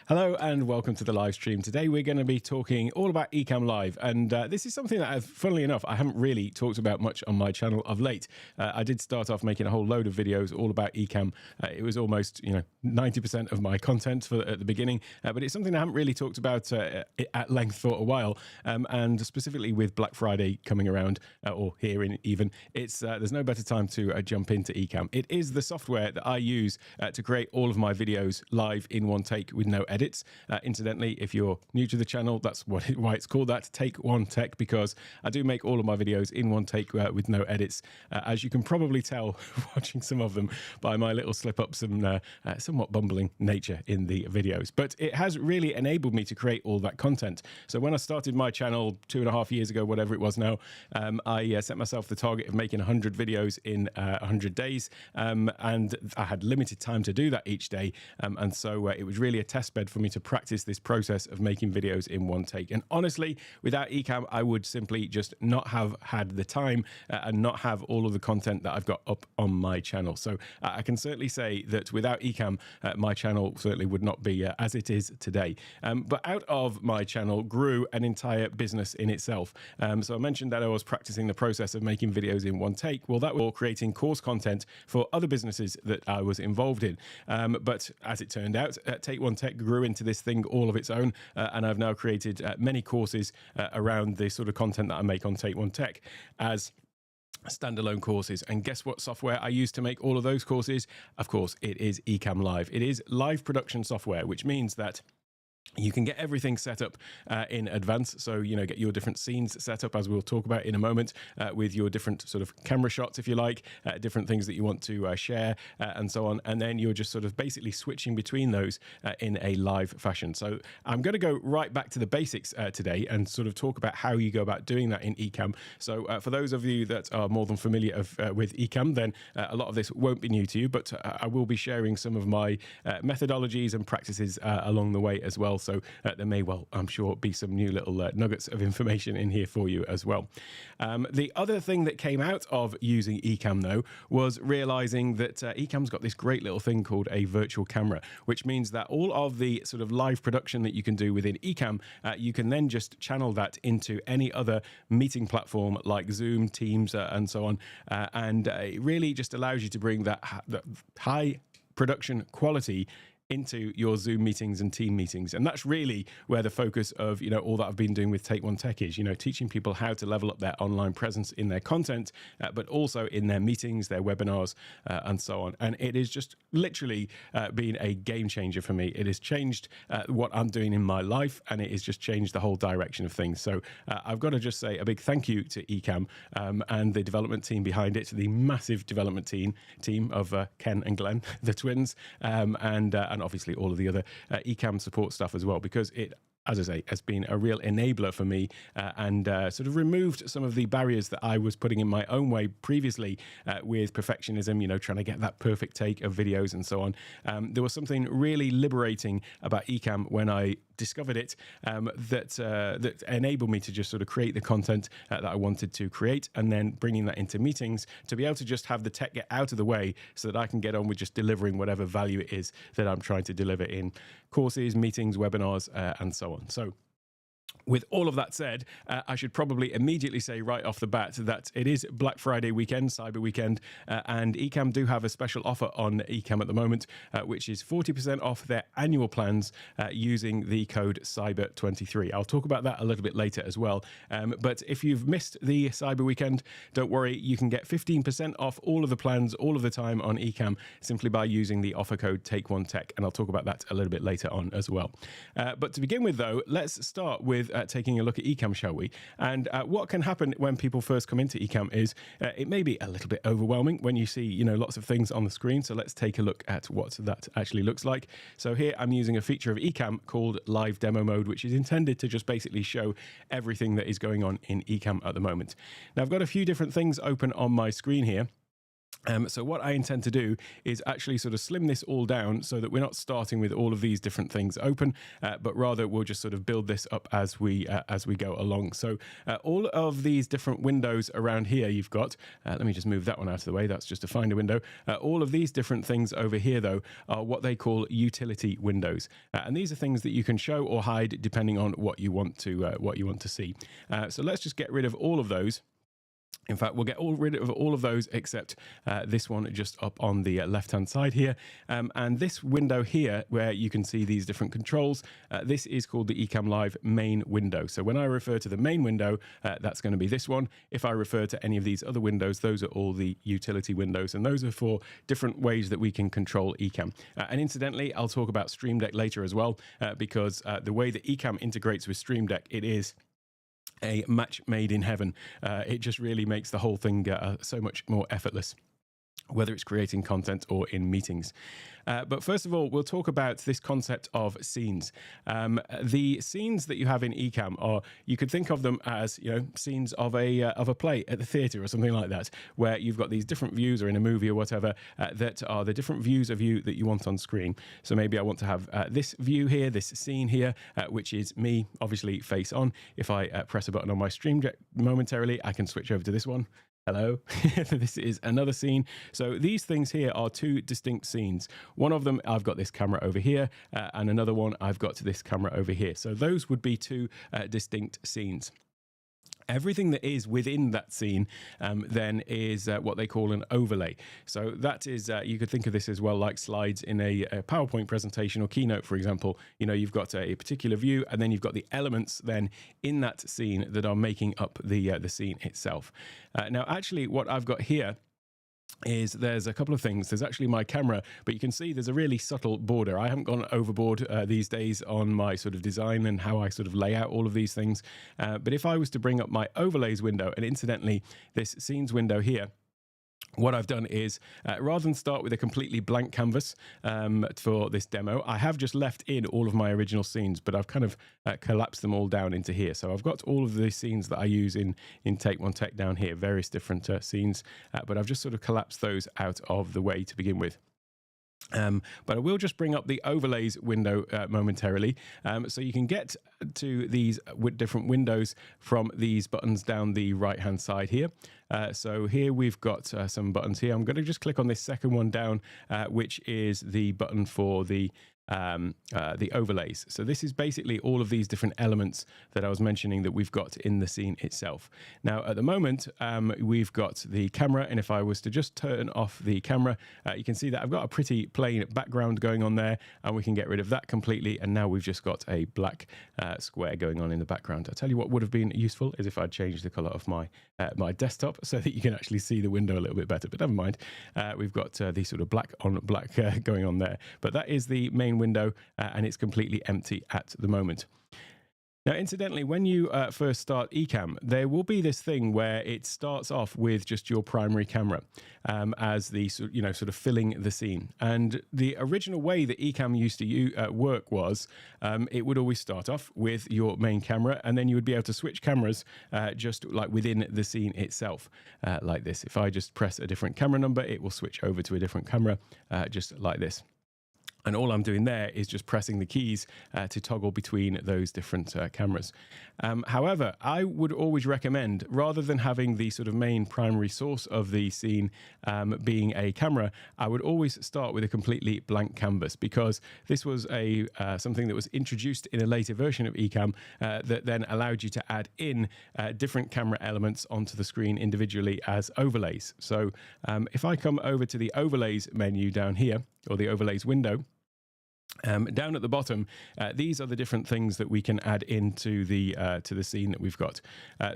Hello and welcome to the live stream. Today we're going to be talking all about Ecamm Live, and this is something that, funnily enough, I haven't really talked about much on my channel of late. I did start off making a whole load of videos all about Ecamm. It was almost 90% of my content at the beginning, but it's something I haven't really talked about at length for a while, and specifically with Black Friday coming around, or here in even, there's no better time to jump into Ecamm. It is the software that I use to create all of my videos live in one take with no edits. Incidentally, if you're new to the channel, that's why it's called that, Take One Tech, because I do make all of my videos in one take with no edits, as you can probably tell watching some of them by my little slip-ups and somewhat bumbling nature in the videos. But it has really enabled me to create all that content. So when I started my channel 2.5 years ago, whatever it was now, I set myself the target of making 100 videos in 100 days, and I had limited time to do that each day, and so it was really a test bed for me to practice this process of making videos in one take. And honestly, without Ecamm, I would simply just not have had the time and not have all of the content that I've got up on my channel. So I can certainly say that without Ecamm, my channel certainly would not be as it is today. But out of my channel grew an entire business in itself. So I mentioned that I was practicing the process of making videos in one take. Well, that was creating course content for other businesses that I was involved in. But as it turned out, Take One Tech grew into this thing all of its own, and I've now created many courses around the sort of content that I make on Take One Tech as standalone courses. And guess what software I use to make all of those courses? Of course, it is Ecamm Live. It is live production software, which means that you can get everything set up in advance. So, get your different scenes set up, as we'll talk about in a moment, with your different sort of camera shots, if you like, different things that you want to share, and so on. And then you're just sort of basically switching between those in a live fashion. So I'm going to go right back to the basics today and sort of talk about how you go about doing that in Ecamm. So for those of you that are more than familiar with Ecamm, then a lot of this won't be new to you, but I will be sharing some of my methodologies and practices along the way as well. So there may well, I'm sure, be some new little nuggets of information in here for you as well. The other thing that came out of using Ecamm, though, was realizing that Ecamm's got this great little thing called a virtual camera, which means that all of the sort of live production that you can do within Ecamm, you can then just channel that into any other meeting platform like Zoom, Teams, and so on. And it really just allows you to bring that high production quality into your Zoom meetings and team meetings. And that's really where the focus of, all that I've been doing with Take One Tech is, teaching people how to level up their online presence in their content, but also in their meetings, their webinars, and so on. And it is just literally been a game changer for me. It has changed what I'm doing in my life, and it has just changed the whole direction of things. So I've got to just say a big thank you to Ecamm and the development team behind it, the massive development team of Ken and Glenn, the twins, and obviously all of the other Ecamm support stuff as well, because it, as I say, has been a real enabler for me and sort of removed some of the barriers that I was putting in my own way previously with perfectionism, trying to get that perfect take of videos and so on. There was something really liberating about Ecamm when I discovered it that enabled me to just sort of create the content that I wanted to create, and then bringing that into meetings to be able to just have the tech get out of the way so that I can get on with just delivering whatever value it is that I'm trying to deliver in courses, meetings, webinars, and so on. So with all of that said, I should probably immediately say right off the bat that it is Black Friday weekend, Cyber Weekend, and Ecamm do have a special offer on Ecamm at the moment, which is 40% off their annual plans using the code CYBER23. I'll talk about that a little bit later as well. But if you've missed the Cyber Weekend, don't worry, you can get 15% off all of the plans all of the time on Ecamm simply by using the offer code TAKEONETECH, and I'll talk about that a little bit later on as well. But to begin with, though, let's start with taking a look at Ecamm, shall we? And what can happen when people first come into Ecamm is it may be a little bit overwhelming when you see, lots of things on the screen. So let's take a look at what that actually looks like. So here I'm using a feature of Ecamm called Live Demo Mode, which is intended to just basically show everything that is going on in Ecamm at the moment. Now I've got a few different things open on my screen here. So what I intend to do is actually sort of slim this all down so that we're not starting with all of these different things open, but rather we'll just sort of build this up as we go along. So all of these different windows around here you've got, let me just move that one out of the way, that's just a Finder window. All of these different things over here though are what they call utility windows. And these are things that you can show or hide depending on what you want to see. So let's just get rid of all of those. In fact, we'll get rid of all of those except this one just up on the left-hand side here. And this window here, where you can see these different controls, this is called the Ecamm Live main window. So when I refer to the main window, that's going to be this one. If I refer to any of these other windows, those are all the utility windows. And those are for different ways that we can control Ecamm. And incidentally, I'll talk about Stream Deck later as well, because the way that Ecamm integrates with Stream Deck, it is a match made in heaven. It just really makes the whole thing so much more effortless, whether it's creating content or in meetings. But first of all, we'll talk about this concept of scenes. The scenes that you have in Ecamm are, you could think of them as, scenes of a play at the theatre or something like that, where you've got these different views, or in a movie or whatever, that are the different views of you that you want on screen. So maybe I want to have this view here, this scene here, which is me, obviously face on. If I press a button on my Stream Deck momentarily, I can switch over to this one. Hello, this is another scene. So these things here are two distinct scenes. One of them, I've got this camera over here, and another one, I've got this camera over here. So those would be two distinct scenes. Everything that is within that scene then is what they call an overlay. So that is, you could think of this as well like slides in a PowerPoint presentation or keynote, for example. You've got a particular view, and then you've got the elements then in that scene that are making up the scene itself. Now, actually, what I've got here is there's a couple of things. There's actually my camera, but you can see there's a really subtle border. I haven't gone overboard these days on my sort of design and how I sort of lay out all of these things. But if I was to bring up my overlays window, and incidentally, this scenes window here, what I've done is, rather than start with a completely blank canvas for this demo, I have just left in all of my original scenes, but I've kind of collapsed them all down into here. So I've got all of the scenes that I use in Take One Tech down here, various different scenes, but I've just sort of collapsed those out of the way to begin with. But I will just bring up the overlays window momentarily, so you can get to these different windows from these buttons down the right hand side here. So here we've got some buttons here. I'm going to just click on this second one down, which is the button for the overlays. So this is basically all of these different elements that I was mentioning that we've got in the scene itself. Now, at the moment, we've got the camera, and if I was to just turn off the camera, you can see that I've got a pretty plain background going on there, and we can get rid of that completely, and now we've just got a black square going on in the background. I'll tell you what would have been useful is if I'd changed the color of my desktop so that you can actually see the window a little bit better, but never mind. We've got the sort of black on black going on there, but that is the main window, and it's completely empty at the moment. Now, incidentally, when you first start Ecamm, there will be this thing where it starts off with just your primary camera as the sort of filling the scene. And the original way that Ecamm used to work was it would always start off with your main camera, and then you would be able to switch cameras just like within the scene itself, like this. If I just press a different camera number, it will switch over to a different camera, just like this. And all I'm doing there is just pressing the keys to toggle between those different cameras. However, I would always recommend, rather than having the sort of main primary source of the scene being a camera, I would always start with a completely blank canvas, because this was something that was introduced in a later version of Ecamm that then allowed you to add in different camera elements onto the screen individually as overlays. So if I come over to the overlays menu down here, or the overlays window, down at the bottom, these are the different things that we can add into the scene that we've got.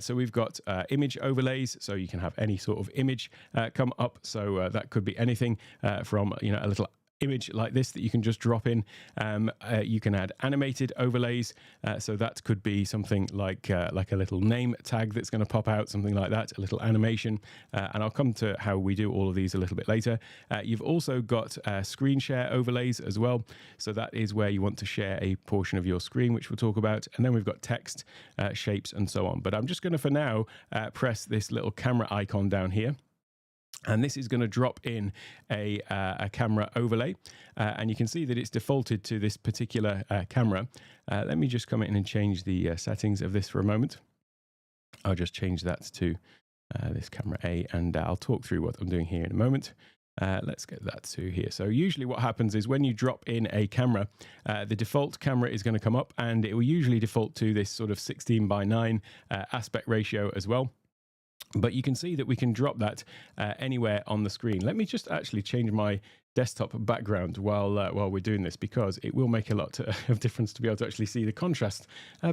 So we've got image overlays, so you can have any sort of image come up. So that could be anything from a little image like this that you can just drop in. You can add animated overlays, so that could be something like a little name tag that's going to pop out, something like that, a little animation, and I'll come to how we do all of these a little bit later. You've also got screen share overlays as well, so that is where you want to share a portion of your screen, which we'll talk about, and then we've got text, shapes, and so on. But I'm just going to, for now, press this little camera icon down here. And this is going to drop in a camera overlay. And you can see that it's defaulted to this particular camera. Let me just come in and change the settings of this for a moment. I'll just change that to this camera A, and I'll talk through what I'm doing here in a moment. Let's get that to here. So usually what happens is when you drop in a camera, the default camera is going to come up, and it will usually default to this sort of 16:9 aspect ratio as well. But you can see that we can drop that anywhere on the screen. Let me just actually change my desktop background while we're doing this, because it will make a lot of difference to be able to actually see the contrast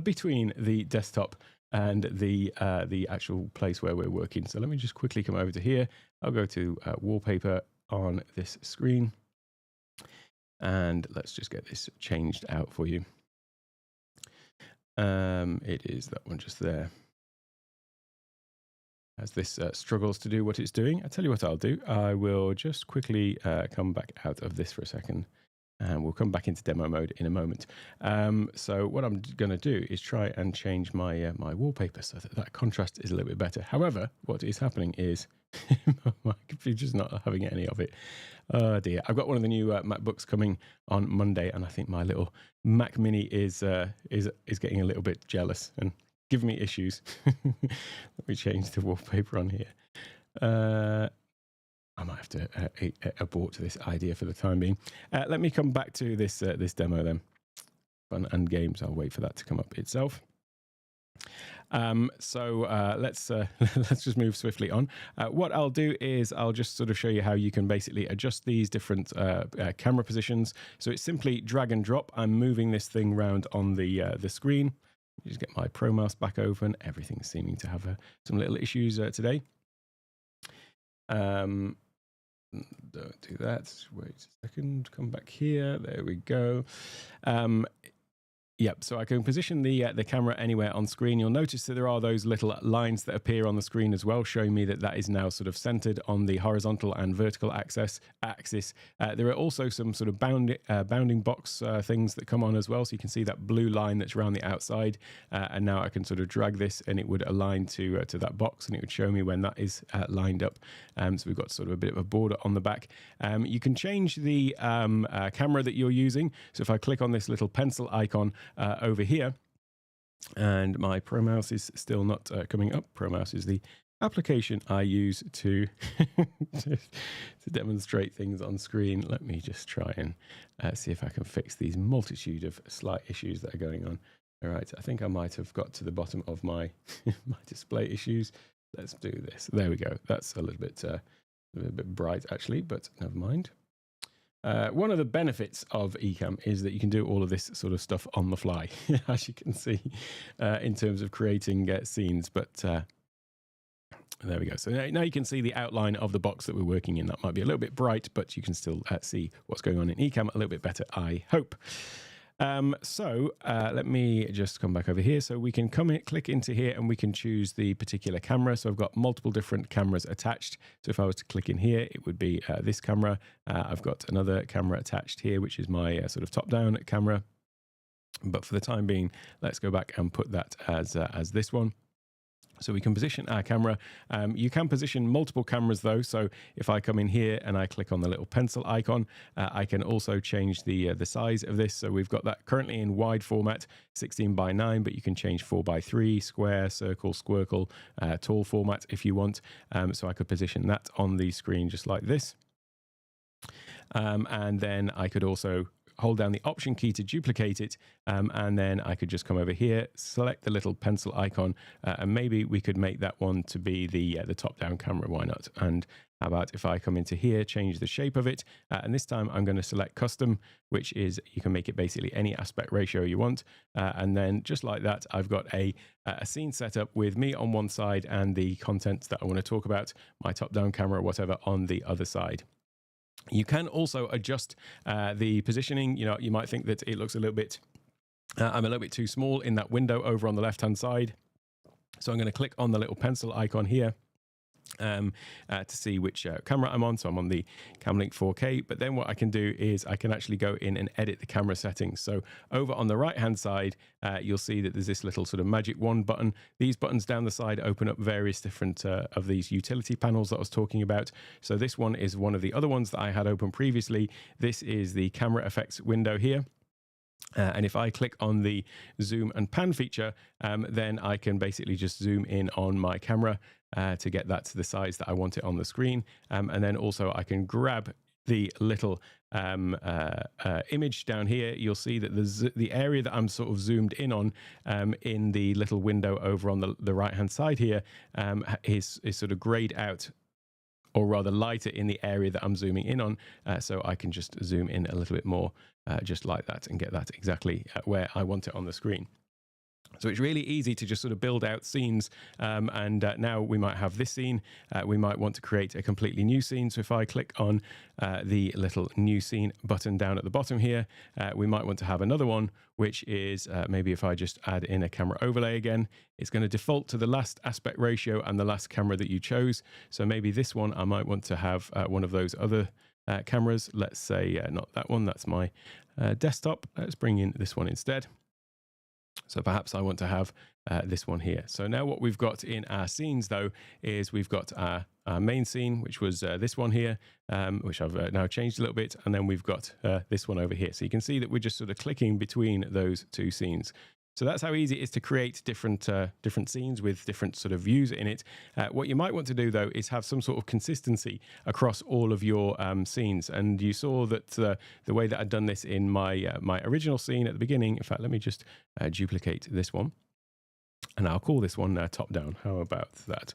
between the desktop and the actual place where we're working. So let me just quickly come over to here. I'll go to wallpaper on this screen, and let's just get this changed out for you. It is that one just there. As this struggles to do what it's doing, I'll tell you what I'll do. I will just quickly come back out of this for a second, and we'll come back into demo mode in a moment. So what I'm going to do is try and change my my wallpaper so that contrast is a little bit better. However, what is happening is my computer's not having any of it. Oh dear. I've got one of the new MacBooks coming on Monday, and I think my little Mac Mini is getting a little bit jealous and giving me issues. Let me change the wallpaper on here. I might have to abort this idea for the time being. Let me come back to this this demo then. Fun and games. I'll wait for that to come up itself. Let's let's just move swiftly on. What I'll do is I'll just sort of show you how you can basically adjust these different camera positions. So it's simply drag and drop. I'm moving this thing around on the screen. Just get my Pro Mouse back open. Everything's seeming to have some little issues today. Don't do that. Wait a second. Come back here. There we go. Yep, so I can position the camera anywhere on screen. You'll notice that there are those little lines that appear on the screen as well, showing me that that is now sort of centered on the horizontal and vertical axis. There are also some sort of bounding box things that come on as well. So you can see that blue line that's around the outside. And now I can sort of drag this, and it would align to that box, and it would show me when that is lined up. So we've got sort of a bit of a border on the back. You can change the camera that you're using. So if I click on this little pencil icon over here, and my Pro Mouse is still not coming up. Pro Mouse is the application I use to to demonstrate things on screen. Let me just try and see if I can fix these multitude of slight issues that are going on. All right, I think I might have got to the bottom of my my display issues. Let's do this. There we go. That's a little bit bright actually, but never mind. One of the benefits of Ecamm is that you can do all of this sort of stuff on the fly, as you can see, in terms of creating scenes. But there we go. So now you can see the outline of the box that we're working in. That might be a little bit bright, but you can still see what's going on in Ecamm a little bit better, I hope. Let me just come back over here. So we can click into here, and we can choose the particular camera. So I've got multiple different cameras attached. So if I was to click in here, it would be this camera. I've got another camera attached here, which is my sort of top-down camera. But for the time being, let's go back and put that as this one. So we can position our camera. You can position multiple cameras though. So if I come in here and I click on the little pencil icon, I can also change the size of this. So we've got that currently in wide format, 16:9, but you can change 4:3, square, circle, squircle, tall format if you want. So I could position that on the screen just like this. And then I could also hold down the Option key to duplicate it, and then I could just come over here, select the little pencil icon, and maybe we could make that one to be the top-down camera. Why not? And how about if I come into here, change the shape of it, and this time I'm going to select Custom, which is you can make it basically any aspect ratio you want, and then just like that, I've got a scene set up with me on one side and the content that I want to talk about, my top-down camera or whatever, on the other side. You can also adjust the positioning. You know, you might think that it looks a little bit, I'm a little bit too small in that window over on the left-hand side. So I'm going to click on the little pencil icon here, to see which camera I'm on. So I'm on the Camlink 4K, but then what I can do is I can actually go in and edit the camera settings. So over on the right hand side, you'll see that there's this little sort of magic wand button. These buttons down the side open up various different of these utility panels that I was talking about. So this one is one of the other ones that I had open previously. This is the camera effects window here. And if I click on the zoom and pan feature, then I can basically just zoom in on my camera to get that to the size that I want it on the screen. And then also I can grab the little image down here. You'll see that the area that I'm sort of zoomed in on in the little window over on the right hand side here is sort of grayed out, or rather lighter in the area that I'm zooming in on. So I can just zoom in a little bit more just like that and get that exactly where I want it on the screen. So it's really easy to just sort of build out scenes. And now we might have this scene. We might want to create a completely new scene. So if I click on the little new scene button down at the bottom here, we might want to have another one, which is maybe if I just add in a camera overlay again, it's going to default to the last aspect ratio and the last camera that you chose. So maybe this one, I might want to have one of those other cameras. Let's say not that one, that's my desktop. Let's bring in this one instead. So perhaps I want to have this one here. So now what we've got in our scenes though is we've got our main scene, which was this one here, which I've now changed a little bit. And then we've got this one over here. So you can see that we're just sort of clicking between those two scenes. So that's how easy it is to create different scenes with different sort of views in it. What you might want to do though is have some sort of consistency across all of your scenes. And you saw that the way that I'd done this in my my original scene at the beginning. In fact, let me just duplicate this one, and I'll call this one top down. How about that?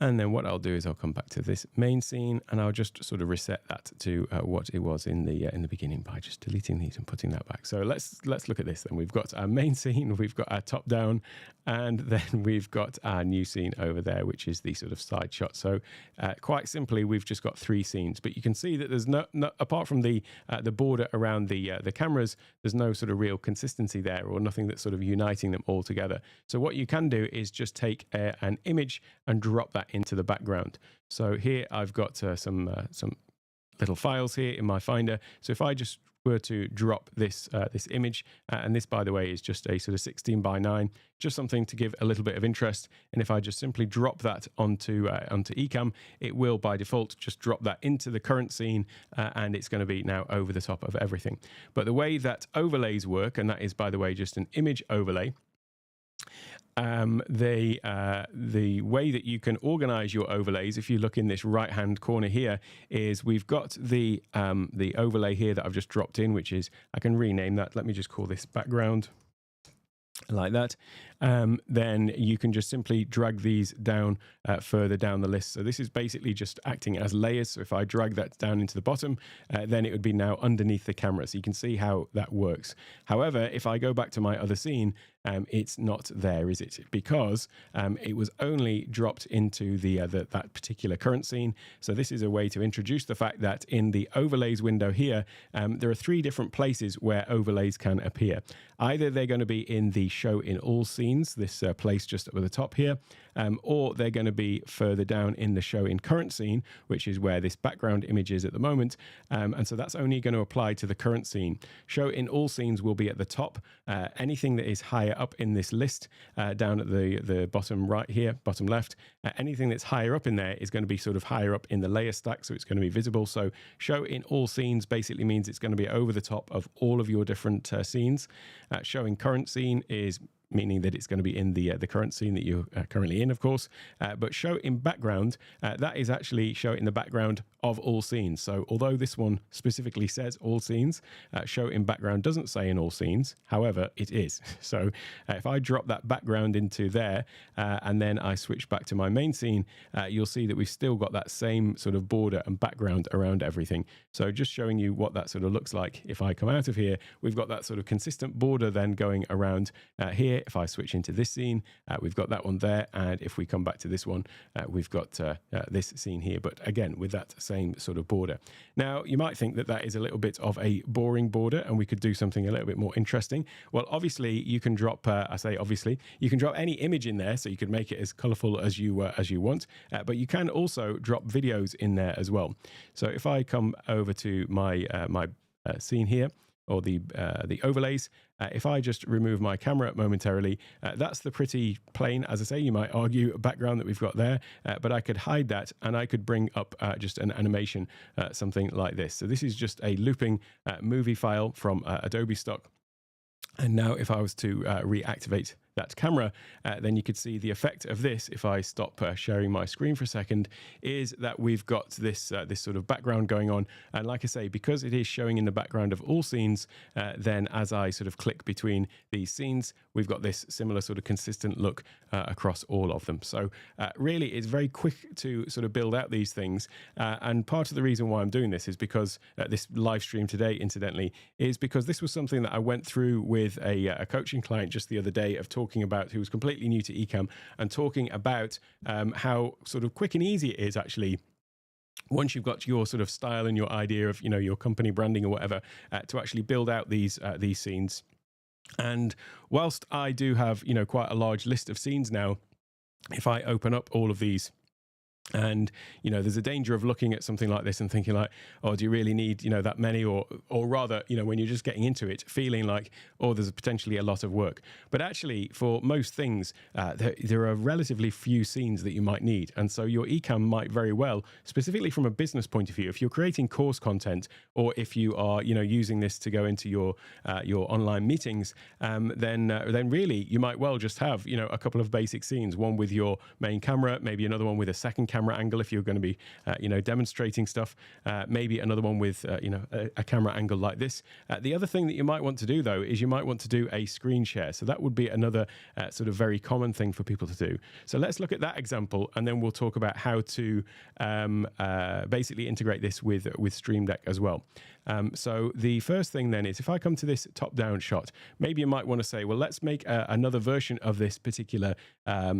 And then what I'll do is I'll come back to this main scene and I'll just sort of reset that to what it was in the beginning by just deleting these and putting that back. So let's look at this then. We've got our main scene, we've got our top down, and then we've got our new scene over there, which is the sort of side shot. So quite simply, we've just got three scenes, but you can see that there's no apart from the border around the cameras, there's no sort of real consistency there, or nothing that's sort of uniting them all together. So what you can do is just take an image and drop that into the background. So here I've got some little files here in my Finder. So if I just were to drop this this image, and this, by the way, is just a sort of 16:9, just something to give a little bit of interest. And if I just simply drop that onto Ecamm, it will by default just drop that into the current scene, and it's going to be now over the top of everything. But the way that overlays work, and that is, by the way, just an image overlay. The way that you can organize your overlays, if you look in this right hand corner here, is we've got the overlay here that I've just dropped in, which is, I can rename that. Let me just call this background, like that. Then you can just simply drag these down further down the list. So this is basically just acting as layers. So if I drag that down into the bottom, then it would be now underneath the camera. So you can see how that works. However, if I go back to my other scene, it's not there, is it? Because it was only dropped into that particular current scene. So this is a way to introduce the fact that in the overlays window here, there are three different places where overlays can appear. Either they're going to be in the show in all scenes, this place just up at the top here, or they're going to be further down in the show in current scene, which is where this background image is at the moment. And so that's only going to apply to the current scene. Show in all scenes will be at the top. Anything that is higher up in this list, down at the bottom right here, bottom left, anything that's higher up in there is going to be sort of higher up in the layer stack, so it's going to be visible. So show in all scenes basically means it's going to be over the top of all of your different scenes. Showing current scene is meaning that it's going to be in the current scene that you're currently in, of course. But show in background, that is actually show in the background of all scenes. So although this one specifically says all scenes, show in background doesn't say in all scenes. However, it is. So if I drop that background into there, and then I switch back to my main scene, you'll see that we've still got that same sort of border and background around everything. So just showing you what that sort of looks like. If I come out of here, we've got that sort of consistent border then going around here If I switch into this scene, we've got that one there. And if we come back to this one, we've got this scene here, but again, with that same sort of border. Now, you might think that that is a little bit of a boring border and we could do something a little bit more interesting. Well, obviously you can drop, I say obviously, you can drop any image in there, so you could make it as colorful as you want, but you can also drop videos in there as well. So if I come over to my scene here, or the overlays, if I just remove my camera momentarily, that's the pretty plain, as I say, you might argue, background that we've got there, but I could hide that and I could bring up just an animation, something like this. So this is just a looping movie file from Adobe stock. And now if I was to reactivate that camera, then you could see the effect of this. If I stop sharing my screen for a second, is that we've got this this sort of background going on. And like I say, because it is showing in the background of all scenes, then as I sort of click between these scenes, we've got this similar sort of consistent look across all of them. So really, it's very quick to sort of build out these things. And part of the reason why I'm doing this is because this live stream today, incidentally, is because this was something that I went through with a coaching client just the other day, of talking about, who was completely new to Ecamm, and talking about how sort of quick and easy it is actually, once you've got your sort of style and your idea of, you know, your company branding or whatever, to actually build out these scenes. And whilst I do have, you know, quite a large list of scenes now, if I open up all of these, and, you know, there's a danger of looking at something like this and thinking like, oh, do you really need, you know, that many? Or rather, you know, when you're just getting into it, feeling like, oh, there's potentially a lot of work. But actually, for most things, there are relatively few scenes that you might need. And so your Ecamm might very well, specifically from a business point of view, if you're creating course content, or if you are, you know, using this to go into your online meetings, then really you might well just have, you know, a couple of basic scenes, one with your main camera, maybe another one with a second camera angle if you're going to be, you know, demonstrating stuff. Maybe another one with, you know, a camera angle like this. The other thing that you might want to do, though, is you might want to do a screen share. So that would be another sort of very common thing for people to do. So let's look at that example, and then we'll talk about how to basically integrate this with Stream Deck as well. So the first thing then is, if I come to this top-down shot, maybe you might want to say, well, let's make another version of this particular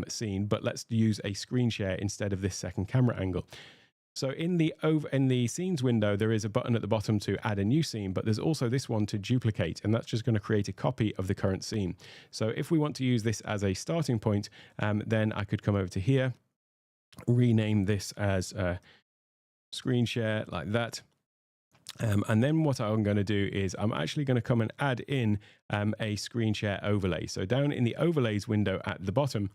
scene, but let's use a screen share instead of this second camera angle. So in the scenes window, there is a button at the bottom to add a new scene, but there's also this one to duplicate, and that's just going to create a copy of the current scene. So if we want to use this as a starting point, then I could come over to here, rename this as screen share like that. And then what I'm going to do is I'm actually going to come and add in a screen share overlay. So down in the overlays window at the bottom,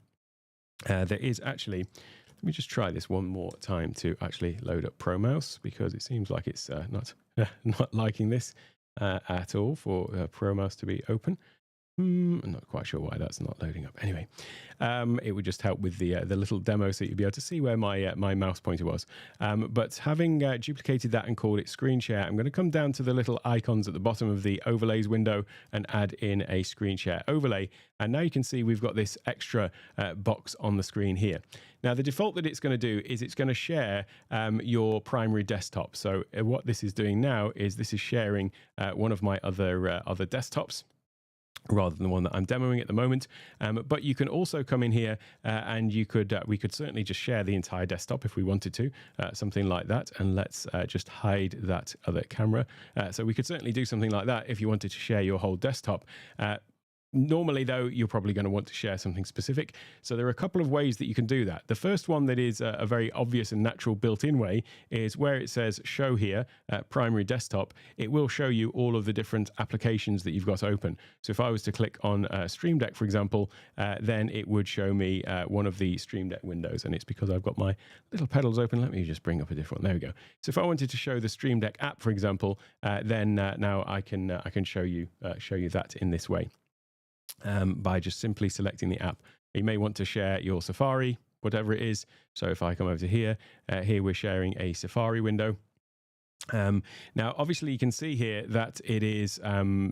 there is actually, let me just try this one more time to actually load up ProMouse, because it seems like it's not liking this at all for ProMouse to be open. I'm not quite sure why that's not loading up. Anyway, it would just help with the little demo, so you'd be able to see where my mouse pointer was. But having duplicated that and called it screen share, I'm going to come down to the little icons at the bottom of the overlays window and add in a screen share overlay. And now you can see we've got this extra box on the screen here. Now, the default that it's going to do is it's going to share your primary desktop. So what this is doing now is this is sharing one of my other desktops, rather than the one that I'm demoing at the moment. But you can also come in here and you could we could certainly just share the entire desktop if we wanted to, something like that. And let's just hide that other camera. So we could certainly do something like that if you wanted to share your whole desktop. Normally, though, you're probably going to want to share something specific. So there are a couple of ways that you can do that. The first one that is a very obvious and natural built-in way is where it says show here, primary desktop, it will show you all of the different applications that you've got open. So if I was to click on Stream Deck, for example, then it would show me one of the Stream Deck windows. And it's because I've got my little pedals open. Let me just bring up a different one. There we go. So if I wanted to show the Stream Deck app, for example, then now I can show you that in this way. By just simply selecting the app. You may want to share your Safari, whatever it is. So if I come over to here, here we're sharing a Safari window. Now, obviously, you can see here that it is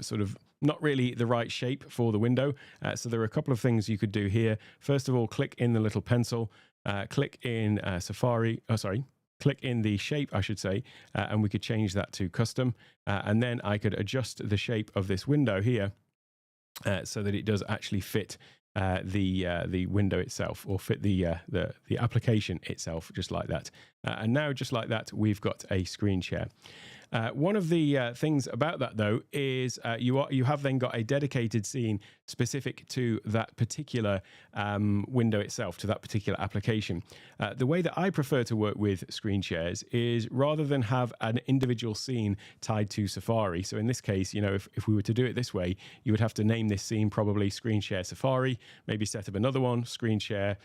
sort of not really the right shape for the window. So there are a couple of things you could do here. First of all, click in the little pencil, click in click in the shape, I should say, and we could change that to custom. And then I could adjust the shape of this window here so that it does actually fit the window itself, or fit the application itself, just like that. And now, just like that, we've got a screen share. One of the things about that, though, is you have then got a dedicated scene specific to that particular window itself, to that particular application. The way that I prefer to work with screen shares is, rather than have an individual scene tied to Safari. So in this case, you know, if we were to do it this way, you would have to name this scene probably Screen Share Safari, maybe set up another one, Screen Share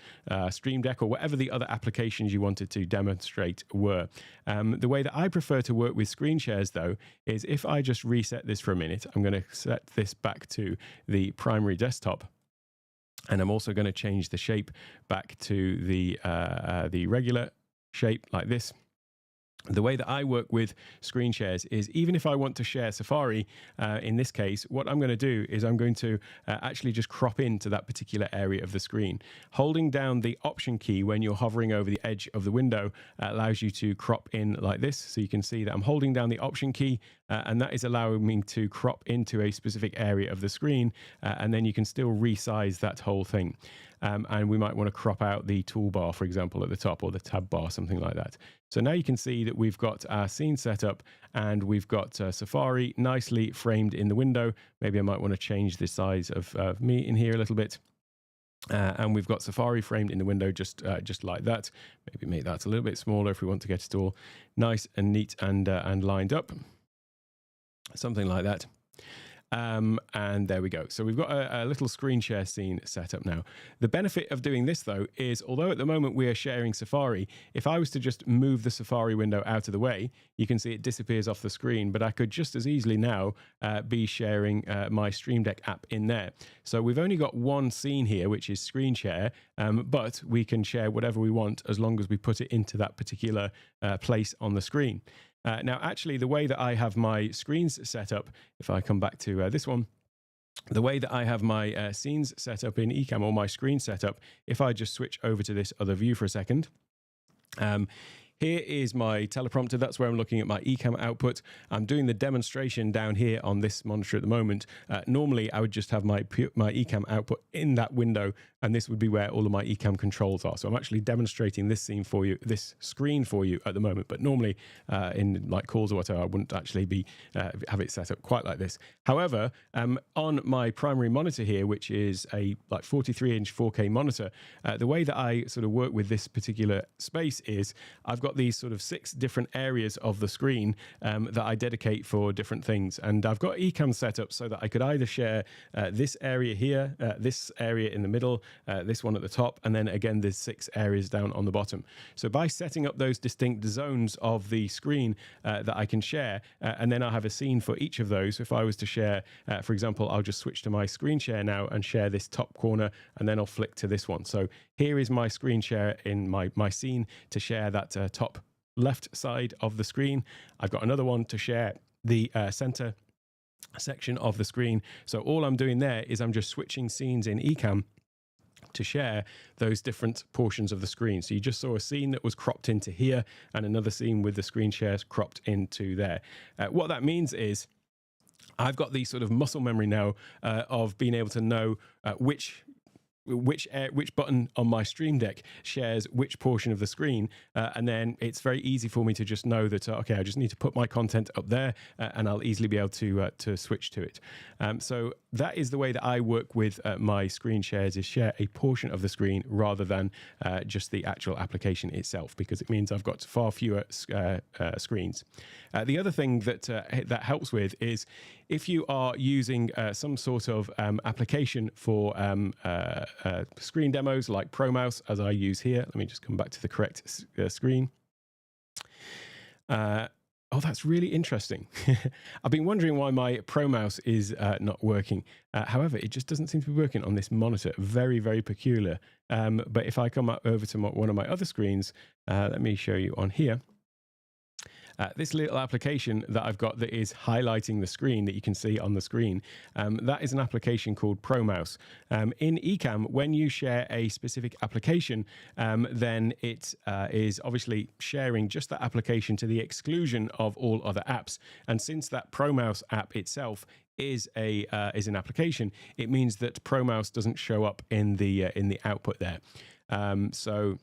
Stream Deck, or whatever the other applications you wanted to demonstrate were. The way that I prefer to work with screen shares, though, is if I just reset this for a minute. I'm going to set this back to the primary desktop, and I'm also going to change the shape back to the regular shape, like this. The way that I work with screen shares is, even if I want to share Safari, in this case, what I'm going to do is I'm going to actually just crop into that particular area of the screen. Holding down the Option key when you're hovering over the edge of the window allows you to crop in like this. So you can see that I'm holding down the Option key, and that is allowing me to crop into a specific area of the screen, and then you can still resize that whole thing. And we might want to crop out the toolbar, for example, at the top, or the tab bar, something like that. So now you can see that we've got our scene set up, and we've got Safari nicely framed in the window. Maybe I might want to change the size of me in here a little bit. And we've got Safari framed in the window, just like that. Maybe make that a little bit smaller if we want to get it all nice and neat and lined up. Something like that. And there we go. So we've got a little screen share scene set up now. The benefit of doing this, though, is although at the moment we are sharing Safari, if I was to just move the Safari window out of the way, you can see it disappears off the screen, but I could just as easily now be sharing my Stream Deck app in there. So we've only got one scene here, which is screen share, but we can share whatever we want as long as we put it into that particular place on the screen. Now, actually, the way that I have my screens set up, if I come back to this one, the way that I have my scenes set up in Ecamm, or my screen set up, if I just switch over to this other view for a second, here is my teleprompter. That's where I'm looking at my Ecamm output. I'm doing the demonstration down here on this monitor at the moment. Normally, I would just have my Ecamm output in that window, and this would be where all of my Ecamm controls are. So I'm actually demonstrating this scene for you, this screen for you at the moment. But normally, in like calls or whatever, I wouldn't actually be have it set up quite like this. However, on my primary monitor here, which is a like 43-inch 4K monitor, the way that I sort of work with this particular space is I've got these sort of 6 different areas of the screen that I dedicate for different things. And I've got Ecamm set up so that I could either share this area here, this area in the middle, this one at the top, and then again, there's 6 areas down on the bottom. So by setting up those distinct zones of the screen that I can share, and then I'll have a scene for each of those. If I was to share, for example, I'll just switch to my screen share now and share this top corner, and then I'll flick to this one. So here is my screen share in my scene to share that top left side of the screen. I've got another one to share the center section of the screen. So all I'm doing there is I'm just switching scenes in Ecamm to share those different portions of the screen. So you just saw a scene that was cropped into here, and another scene with the screen shares cropped into there. What that means is I've got the sort of muscle memory now of being able to know which button on my Stream Deck shares which portion of the screen, and then it's very easy for me to just know that okay, I just need to put my content up there, and I'll easily be able to switch to it. So that is the way that I work with my screen shares, is share a portion of the screen rather than just the actual application itself, because it means I've got far fewer screens. The other thing that that helps with is if you are using some sort of application for screen demos like ProMouse, as I use here. Let me just come back to the correct screen. Oh, that's really interesting. I've been wondering why my ProMouse is not working. However, it just doesn't seem to be working on this monitor. Very, very peculiar. But if I come up over to one of my other screens, let me show you on here. This little application that I've got that is highlighting the screen that you can see on the screen, that is an application called ProMouse. In Ecamm, when you share a specific application, then it is obviously sharing just that application to the exclusion of all other apps. And since that ProMouse app itself is an application, it means that ProMouse doesn't show up in the output there. So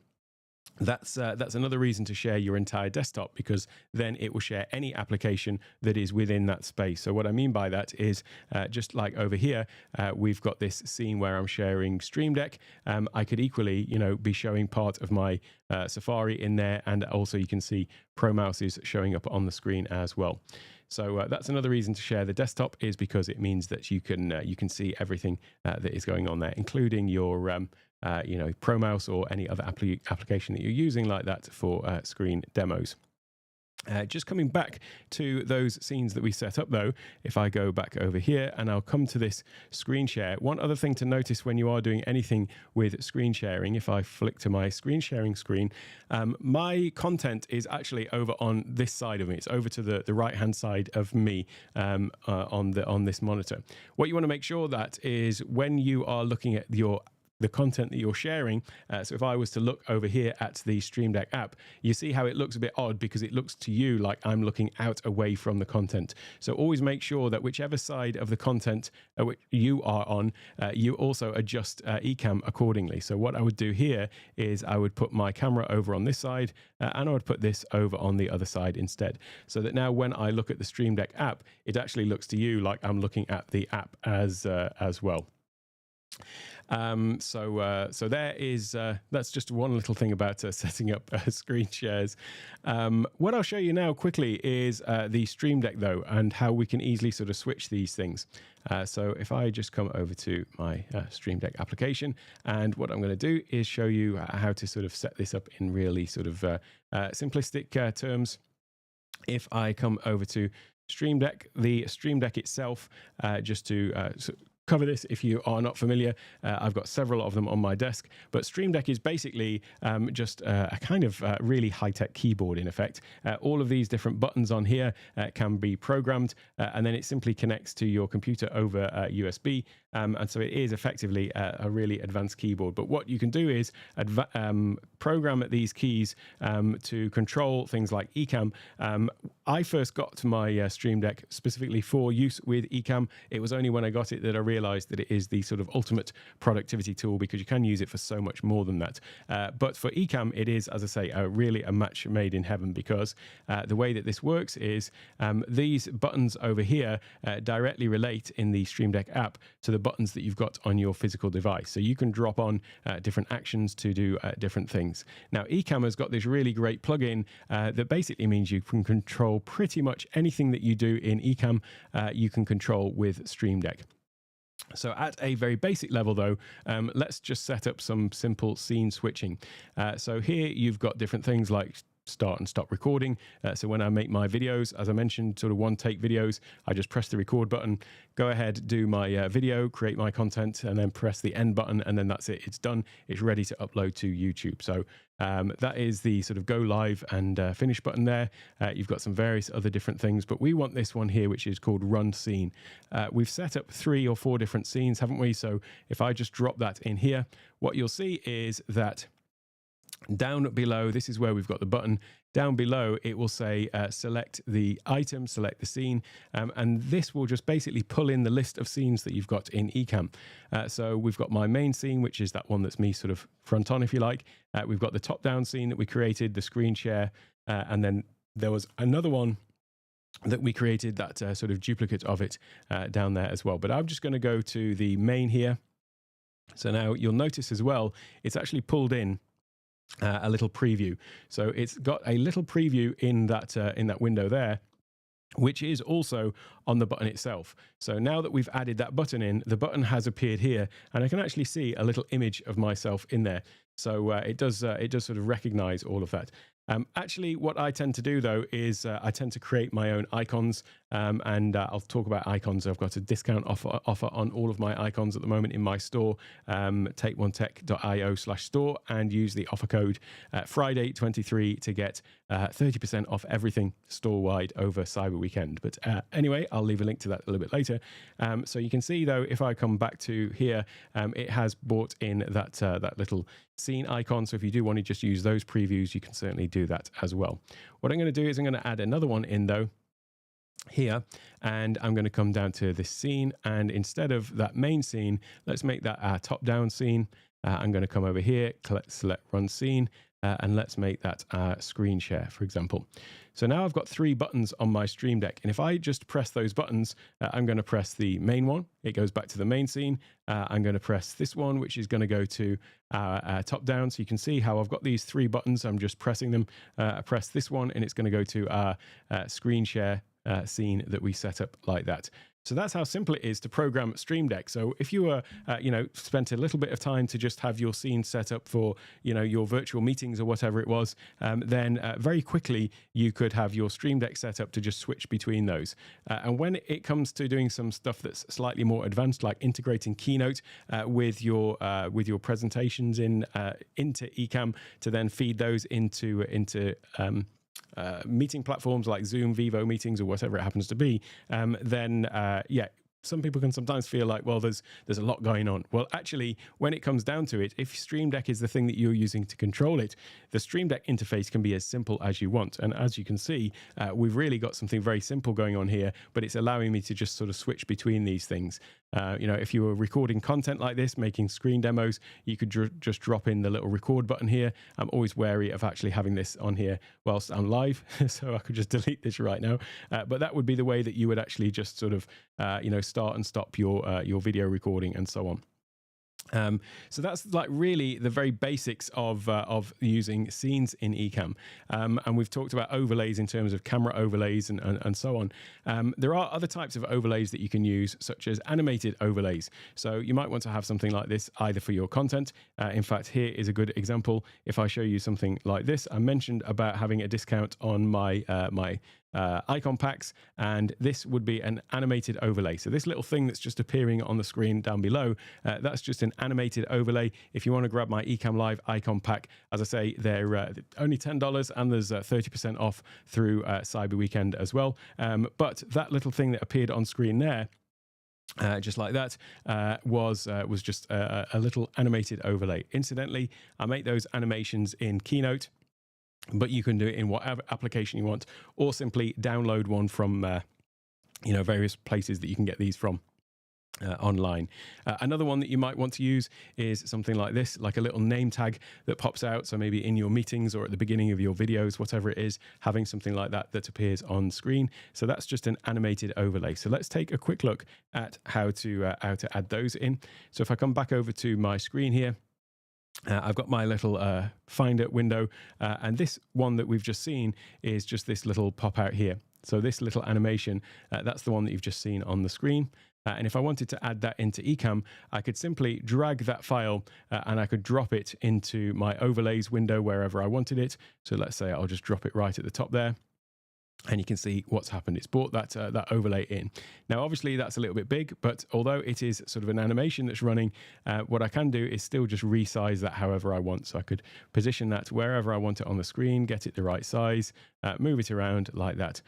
that's another reason to share your entire desktop, because then it will share any application that is within that space. So what I mean by that is just like over here, we've got this scene where I'm sharing Stream Deck. I could equally, be showing part of my Safari in there, and also you can see ProMouse is showing up on the screen as well. So that's another reason to share the desktop, is because it means that you can see everything that is going on there, including your ProMouse or any other application that you're using like that for screen demos. Just coming back to those scenes that we set up though, if I go back over here and I'll come to this screen share, one other thing to notice when you are doing anything with screen sharing, if I flick to my screen sharing screen, my content is actually over on this side of me. It's over to the right hand side of me on this monitor. What you want to make sure that is when you are looking at the content that you're sharing. So if I was to look over here at the Stream Deck app, you see how it looks a bit odd because it looks to you like I'm looking out away from the content. So always make sure that whichever side of the content which you are on, you also adjust Ecamm accordingly. So what I would do here is I would put my camera over on this side and I would put this over on the other side instead. So that now when I look at the Stream Deck app, it actually looks to you like I'm looking at the app as well. So there is that's just one little thing about setting up screen shares. What I'll show you now quickly is the Stream Deck though, and how we can easily sort of switch these things. So if I just come over to my Stream Deck application, and what I'm going to do is show you how to sort of set this up in really sort of simplistic terms. If I come over to Stream Deck, the Stream Deck itself, just to cover this if you are not familiar, I've got several of them on my desk, but Stream Deck is basically just a kind of really high-tech keyboard in effect. All of these different buttons on here can be programmed, and then it simply connects to your computer over USB, and so it is effectively a really advanced keyboard. But what you can do is program these keys to control things like Ecamm. I first got my Stream Deck specifically for use with Ecamm. It was only when I got it that I realized that it is the sort of ultimate productivity tool, because you can use it for so much more than that. But for Ecamm, it is, as I say, really a match made in heaven, because the way that this works is these buttons over here directly relate in the Stream Deck app to the buttons that you've got on your physical device. So you can drop on different actions to do different things. Now, Ecamm has got this really great plugin that basically means you can control pretty much anything that you do in Ecamm, you can control with Stream Deck. So at a very basic level though, let's just set up some simple scene switching. So here you've got different things like start and stop recording. So when I make my videos, as I mentioned, sort of one take videos, I just press the record button, go ahead, do my video, create my content, and then press the end button, and then that's it. It's done. It's ready to upload to YouTube. So that is the sort of go live and finish button there. You've got some various other different things, but we want this one here, which is called run scene. We've set up 3 or 4 different scenes, haven't we? So if I just drop that in here, what you'll see is that down below, this is where we've got the button. Down below, it will say select the item, select the scene, and this will just basically pull in the list of scenes that you've got in Ecamm. So we've got my main scene, which is that one that's me sort of front on, if you like. We've got the top-down scene that we created, the screen share, and then there was another one that we created, that sort of duplicate of it down there as well. But I'm just going to go to the main here. So now you'll notice as well, it's actually pulled in a little preview. So it's got a little preview in that window there, which is also on the button itself. So now that we've added that button in, the button has appeared here, and I can actually see a little image of myself in there. So it does sort of recognize all of that. Actually, what I tend to do though is I tend to create my own icons, and I'll talk about icons. I've got a discount offer on all of my icons at the moment in my store, takeonetech.io/store, and use the offer code Friday23 to get 30% off everything store-wide over Cyber Weekend. But anyway, I'll leave a link to that a little bit later. So you can see though, if I come back to here, it has brought in that little scene icon. So if you do want to just use those previews, you can certainly do that as well. What I'm going to do is I'm going to add another one in though. here, and I'm going to come down to this scene, and instead of that main scene, let's make that our top-down scene. I'm going to come over here, select run scene, and let's make that our screen share, for example. So now I've got 3 buttons on my Stream Deck, and if I just press those buttons, I'm going to press the main one. It goes back to the main scene. I'm going to press this one, which is going to go to our top down. So you can see how I've got these 3 buttons. I'm just pressing them. I press this one, and it's going to go to our screen share scene that we set up like that. So that's how simple it is to program Stream Deck. So if you were, spent a little bit of time to just have your scene set up for, your virtual meetings or whatever it was, then very quickly you could have your Stream Deck set up to just switch between those. And when it comes to doing some stuff that's slightly more advanced, like integrating Keynote with your presentations into Ecamm to then feed those into meeting platforms like Zoom, Vivo meetings, or whatever it happens to be, then some people can sometimes feel like, well, there's a lot going on. Well, actually, when it comes down to it, if Stream Deck is the thing that you're using to control it, the Stream Deck interface can be as simple as you want. And as you can see, we've really got something very simple going on here, but it's allowing me to just sort of switch between these things. If you were recording content like this, making screen demos, you could just drop in the little record button here. I'm always wary of actually having this on here whilst I'm live, so I could just delete this right now. But that would be the way that you would actually just sort of, start and stop your video recording and so on. So that's like really the very basics of using scenes in Ecamm. And we've talked about overlays in terms of camera overlays and so on. There are other types of overlays that you can use, such as animated overlays. So you might want to have something like this either for your content. In fact, here is a good example. If I show you something like this, I mentioned about having a discount on my icon packs, and this would be an animated overlay. So this little thing that's just appearing on the screen down below, that's just an animated overlay. If you want to grab my Ecamm Live icon pack, as I say, they're only $10, and there's 30% off through Cyber Weekend as well. But that little thing that appeared on screen there, just like that, was just a little animated overlay. Incidentally, I make those animations in Keynote, but you can do it in whatever application you want, or simply download one from various places that you can get these from online. Another one that you might want to use is something like this, like a little name tag that pops out. So maybe in your meetings or at the beginning of your videos, whatever it is, having something like that appears on screen. So that's just an animated overlay. So let's take a quick look at how to add those in. So if I come back over to my screen here, I've got my little Finder window, and this one that we've just seen is just this little pop out here. So this little animation, that's the one that you've just seen on the screen. And if I wanted to add that into Ecamm, I could simply drag that file and I could drop it into my overlays window wherever I wanted it. So let's say I'll just drop it right at the top there. And you can see what's happened. It's brought that overlay in. Now, obviously, that's a little bit big, but although it is sort of an animation that's running, what I can do is still just resize that however I want. So I could position that wherever I want it on the screen, get it the right size, move it around like that.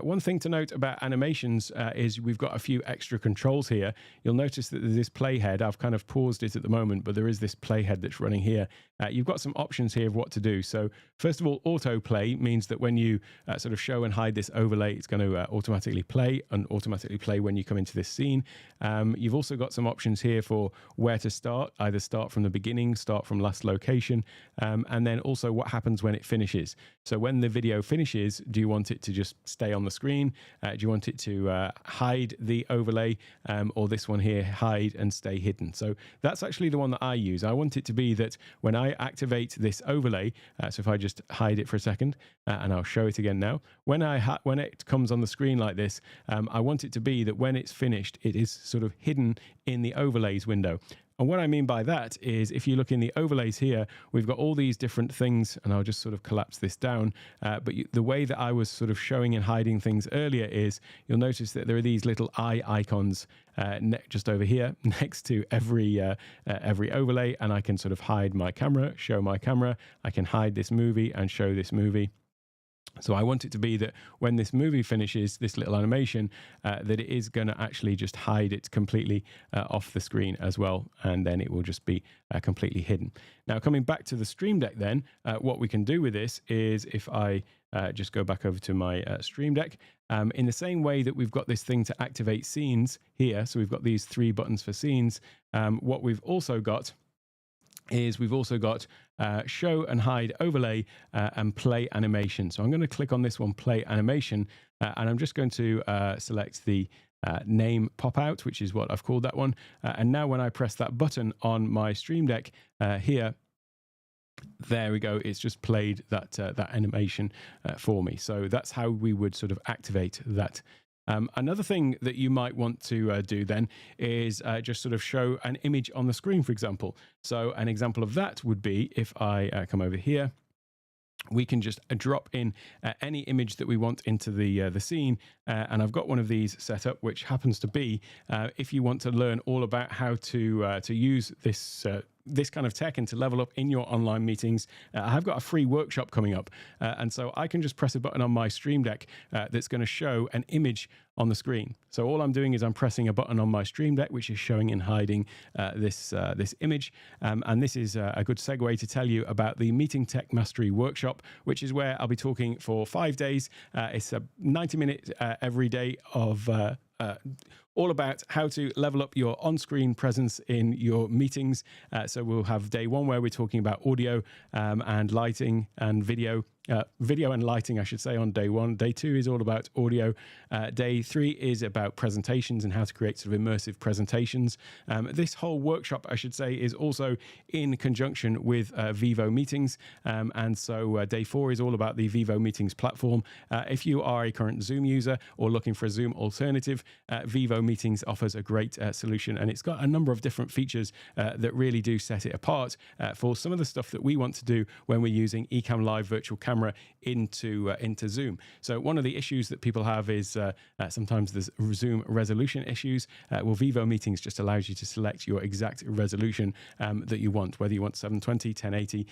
One thing to note about animations is we've got a few extra controls here. You'll notice that there's this playhead. I've kind of paused it at the moment, but there is this playhead that's running here. You've got some options here of what to do. So first of all, autoplay means that when you sort of show and hide this overlay, it's going to automatically play when you come into this scene. You've also got some options here for where to start, either start from the beginning, start from last location, and then also what happens when it finishes. So when the video finishes, do you want it to just stay on the screen? Do you want it to hide the overlay, or this one here, hide and stay hidden? So that's actually the one that I use. I want it to be that when I activate this overlay, so if I just hide it for a second, and I'll show it again now, when it comes on the screen like this, I want it to be that when it's finished, it is sort of hidden in the overlays window. And what I mean by that is if you look in the overlays here, we've got all these different things, and I'll just sort of collapse this down. But the way that I was sort of showing and hiding things earlier is you'll notice that there are these little eye icons just over here next to every overlay, and I can sort of hide my camera, show my camera. I can hide this movie and show this movie. So I want it to be that when this movie finishes, this little animation, that it is going to actually just hide it completely off the screen as well. And then it will just be completely hidden. Now, coming back to the Stream Deck then, what we can do with this is if I just go back over to my Stream Deck, in the same way that we've got this thing to activate scenes here. So we've got these 3 buttons for scenes. What we've also got is we've also got show and hide overlay and play animation. So I'm going to click on this one, play animation, and I'm just going to select the name pop out, which is what I've called that one. And now when I press that button on my Stream Deck here, there we go. It's just played that animation for me. So that's how we would sort of activate that. Another thing that you might want to do then is just sort of show an image on the screen, for example. So an example of that would be if I come over here, we can just drop in any image that we want into the scene. And I've got one of these set up, which happens to be, if you want to learn all about how to use this kind of tech and to level up in your online meetings, I've got a free workshop coming up. And so I can just press a button on my Stream Deck that's going to show an image on the screen. So all I'm doing is I'm pressing a button on my Stream Deck, which is showing and hiding this image. And this is a good segue to tell you about the Meeting Tech Mastery Workshop, which is where I'll be talking for 5 days. It's a 90-minute every day of all about how to level up your on-screen presence in your meetings. So we'll have day 1 where we're talking about audio and lighting and video. Video and lighting, I should say, on day 1. Day 2 is all about audio. Day 3 is about presentations and how to create sort of immersive presentations. This whole workshop, I should say, is also in conjunction with Vivo Meetings. And so day 4 is all about the Vivo Meetings platform. If you are a current Zoom user or looking for a Zoom alternative, Vivo Meetings offers a great solution. And it's got a number of different features that really do set it apart for some of the stuff that we want to do when we're using Ecamm Live Virtual Camera into Zoom. So one of the issues that people have is sometimes there's Zoom resolution issues. Well, Vivo Meetings just allows you to select your exact resolution that you want, whether you want 720, 1080,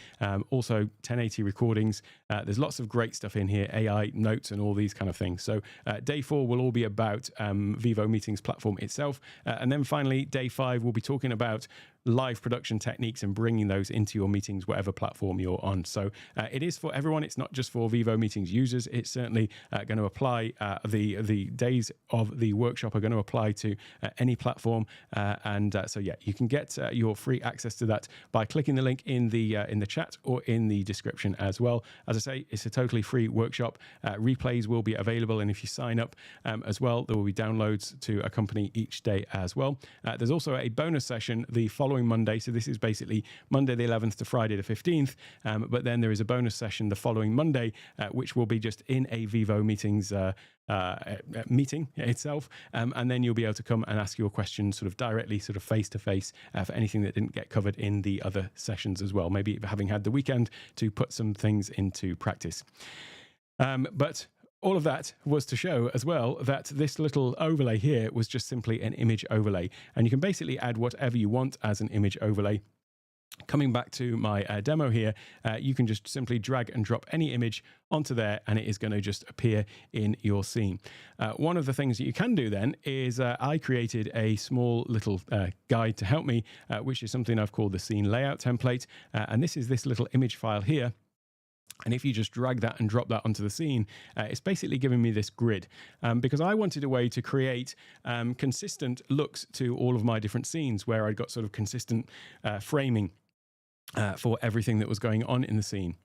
also 1080 recordings. There's lots of great stuff in here, AI notes and all these kind of things. So day 4 will all be about Vivo Meetings platform itself. And then finally, day 5, we'll be talking about live production techniques and bringing those into your meetings, whatever platform you're on. So it is for everyone. It's not just for Vivo Meetings users. It's certainly going to apply, the days of the workshop are going to apply to any platform. So yeah, you can get your free access to that by clicking the link in the chat or in the description as well. As I say, it's a totally free workshop. Replays will be available, and if you sign up as well, there will be downloads to accompany each day as well. There's also a bonus session the following Monday. So this is basically Monday the 11th to Friday the 15th. But then there is a bonus session the following Monday, which will be just in a Vivo Meetings meeting itself. And then you'll be able to come and ask your questions sort of directly, sort of face to face for anything that didn't get covered in the other sessions as well. Maybe having had the weekend to put some things into practice. But all of that was to show as well that this little overlay here was just simply an image overlay. And you can basically add whatever you want as an image overlay. Coming back to my demo here, you can just simply drag and drop any image onto there and it is going to just appear in your scene. One of the things that you can do then is I created a small little guide to help me, which is something I've called the scene layout template. And this is this little image file here. And if you just drag that and drop that onto the scene, it's basically giving me this grid because I wanted a way to create consistent looks to all of my different scenes where I got sort of consistent framing for everything that was going on in the scene.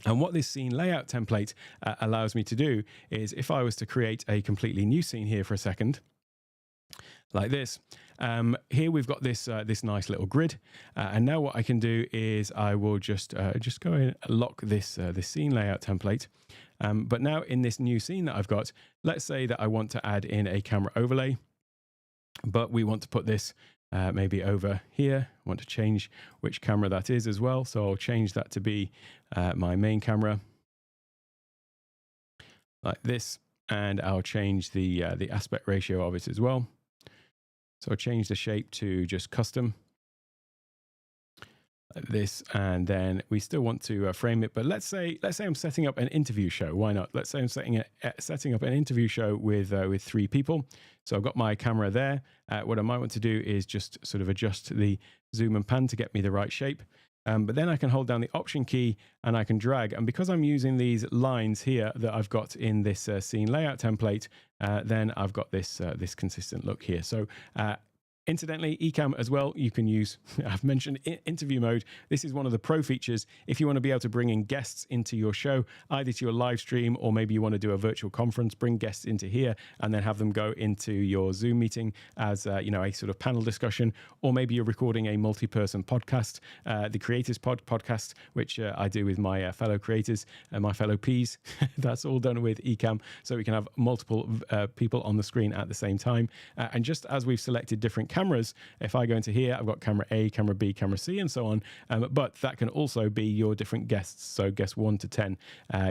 And what this scene layout template allows me to do is if I was to create a completely new scene here for a second, like this. Here we've got this this nice little grid, and now what I can do is I will just go in and lock this this scene layout template. But now in this new scene that I've got, let's say that I want to add in a camera overlay, but we want to put this maybe over here. I want to change which camera that is as well, so I'll change that to be my main camera, like this, and I'll change the aspect ratio of it as well. So I'll change the shape to just custom. like this, and then we still want to frame it. But let's say I'm setting up an interview show. Why not? Let's say I'm setting up an interview show with 3 people. So I've got my camera there. What I might want to do is just sort of adjust the zoom and pan to get me the right shape. But then I can hold down the Option key and I can drag. And because I'm using these lines here that I've got in this scene layout template, then I've got this this consistent look here. So incidentally, Ecamm as well, you can use, I've mentioned interview mode. This is one of the pro features. If you want to be able to bring in guests into your show, either to your live stream, or maybe you want to do a virtual conference, bring guests into here and then have them go into your Zoom meeting as you know, a sort of panel discussion, or maybe you're recording a multi-person podcast, the Creators Podcast, which I do with my fellow creators and my fellow Ps. That's all done with Ecamm, so we can have multiple people on the screen at the same time. And just as we've selected different cameras, if I go into here, I've got camera A, camera B, camera C, and so on. But that can also be your different guests. So guest 1 to 10,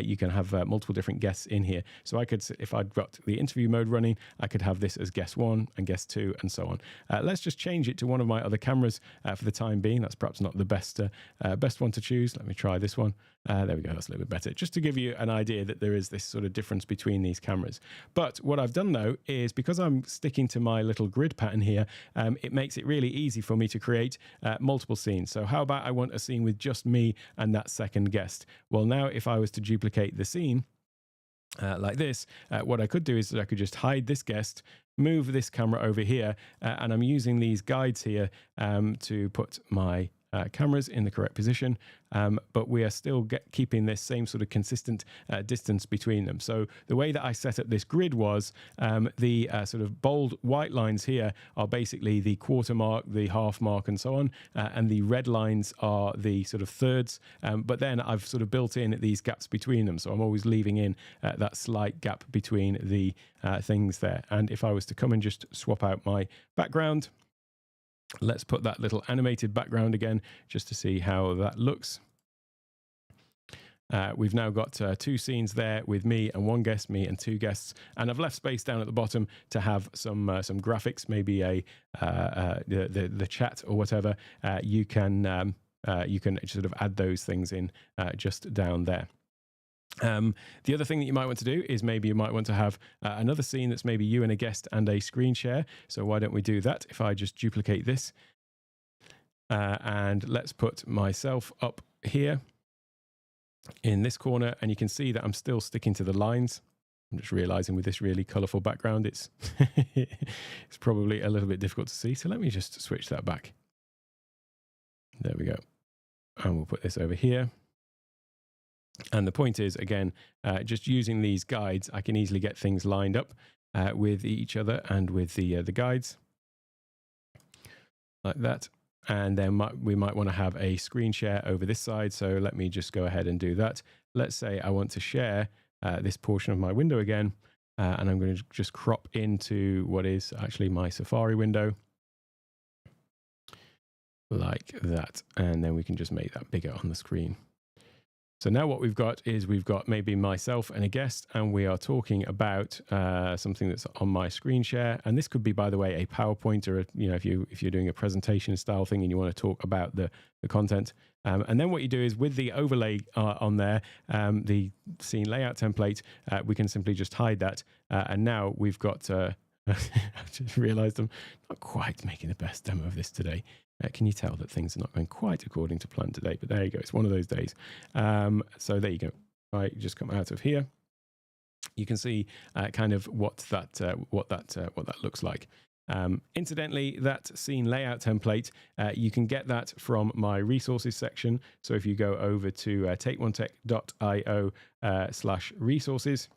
you can have multiple different guests in here. So I could, if I'd got the interview mode running, I could have this as guest 1 and guest 2 and so on. Let's just change it to one of my other cameras for the time being. That's perhaps not the best one to choose. Let me try this one. There we go. That's a little bit better. Just to give you an idea that there is this sort of difference between these cameras. But what I've done though is, because I'm sticking to my little grid pattern here, it makes it really easy for me to create multiple scenes. So how about I want a scene with just me and that second guest? Well, now if I was to duplicate the scene like this, what I could do is that I could just hide this guest, move this camera over here, and I'm using these guides here to put my cameras in the correct position, but we are still keeping this same sort of consistent distance between them. So the way that I set up this grid was the sort of bold white lines here are basically the quarter mark, the half mark, and so on, and the red lines are the sort of thirds, but then I've sort of built in these gaps between them, so I'm always leaving in that slight gap between the things there. And if I was to come and just swap out my background, let's put that little animated background again, just to see how that looks. We've now got 2 scenes there with me and 1 guest, me and 2 guests, and I've left space down at the bottom to have some graphics, maybe the chat or whatever. You can sort of add those things in just down there. The other thing that you might want to do is maybe you might want to have another scene that's maybe you and a guest and a screen share. So why don't we do that? If I just duplicate this and let's put myself up here in this corner, and you can see that I'm still sticking to the lines. I'm just realizing with this really colorful background, it's it's probably a little bit difficult to see. So let me just switch that back. There we go. And we'll put this over here. And the point is, again, just using these guides, I can easily get things lined up with each other and with the guides like that. And then we might want to have a screen share over this side. So let me just go ahead and do that. Let's say I want to share this portion of my window again, and I'm going to just crop into what is actually my Safari window like that. And then we can just make that bigger on the screen. So now what we've got is we've got maybe myself and a guest, and we are talking about something that's on my screen share. And this could be, by the way, a PowerPoint, or if you're doing a presentation style thing and you want to talk about the content. And then what you do is, with the overlay on there, the scene layout template, we can simply just hide that. And now we've got. I just realised I'm not quite making the best demo of this today. Can you tell that things are not going quite according to plan today? But there you go. It's one of those days. So there you go. I just come out of here. You can see kind of what that looks like. Incidentally, that scene layout template, you can get that from my resources section. So if you go over to takeonetech.io/resources,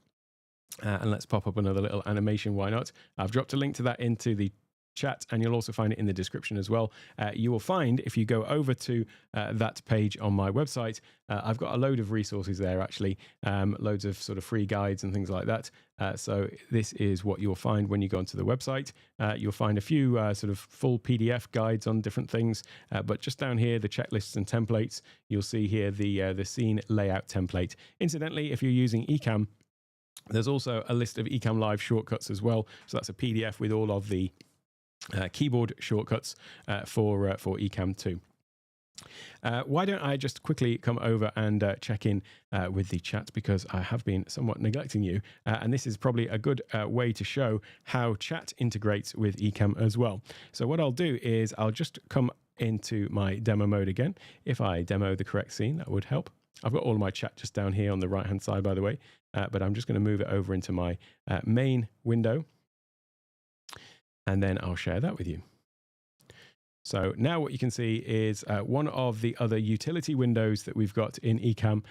and let's pop up another little animation. Why not? I've dropped a link to that into the chat, and you'll also find it in the description as well. You will find, if you go over to that page on my website, I've got a load of resources there, actually, loads of sort of free guides and things like that. So this is what you'll find when you go onto the website. You'll find a few sort of full PDF guides on different things, but just down here, the checklists and templates, you'll see here the scene layout template. Incidentally, if you're using Ecamm, there's also a list of Ecamm Live shortcuts as well. So that's a PDF with all of the keyboard shortcuts for Ecamm too. Why don't I just quickly come over and check in with the chat, because I have been somewhat neglecting you. And this is probably a good way to show how chat integrates with Ecamm as well. So what I'll do is I'll just come into my demo mode again. If I demo the correct scene, that would help. I've got all of my chat just down here on the right hand side, by the way, but I'm just going to move it over into my main window, and then I'll share that with you. So now what you can see is one of the other utility windows that we've got in Ecamm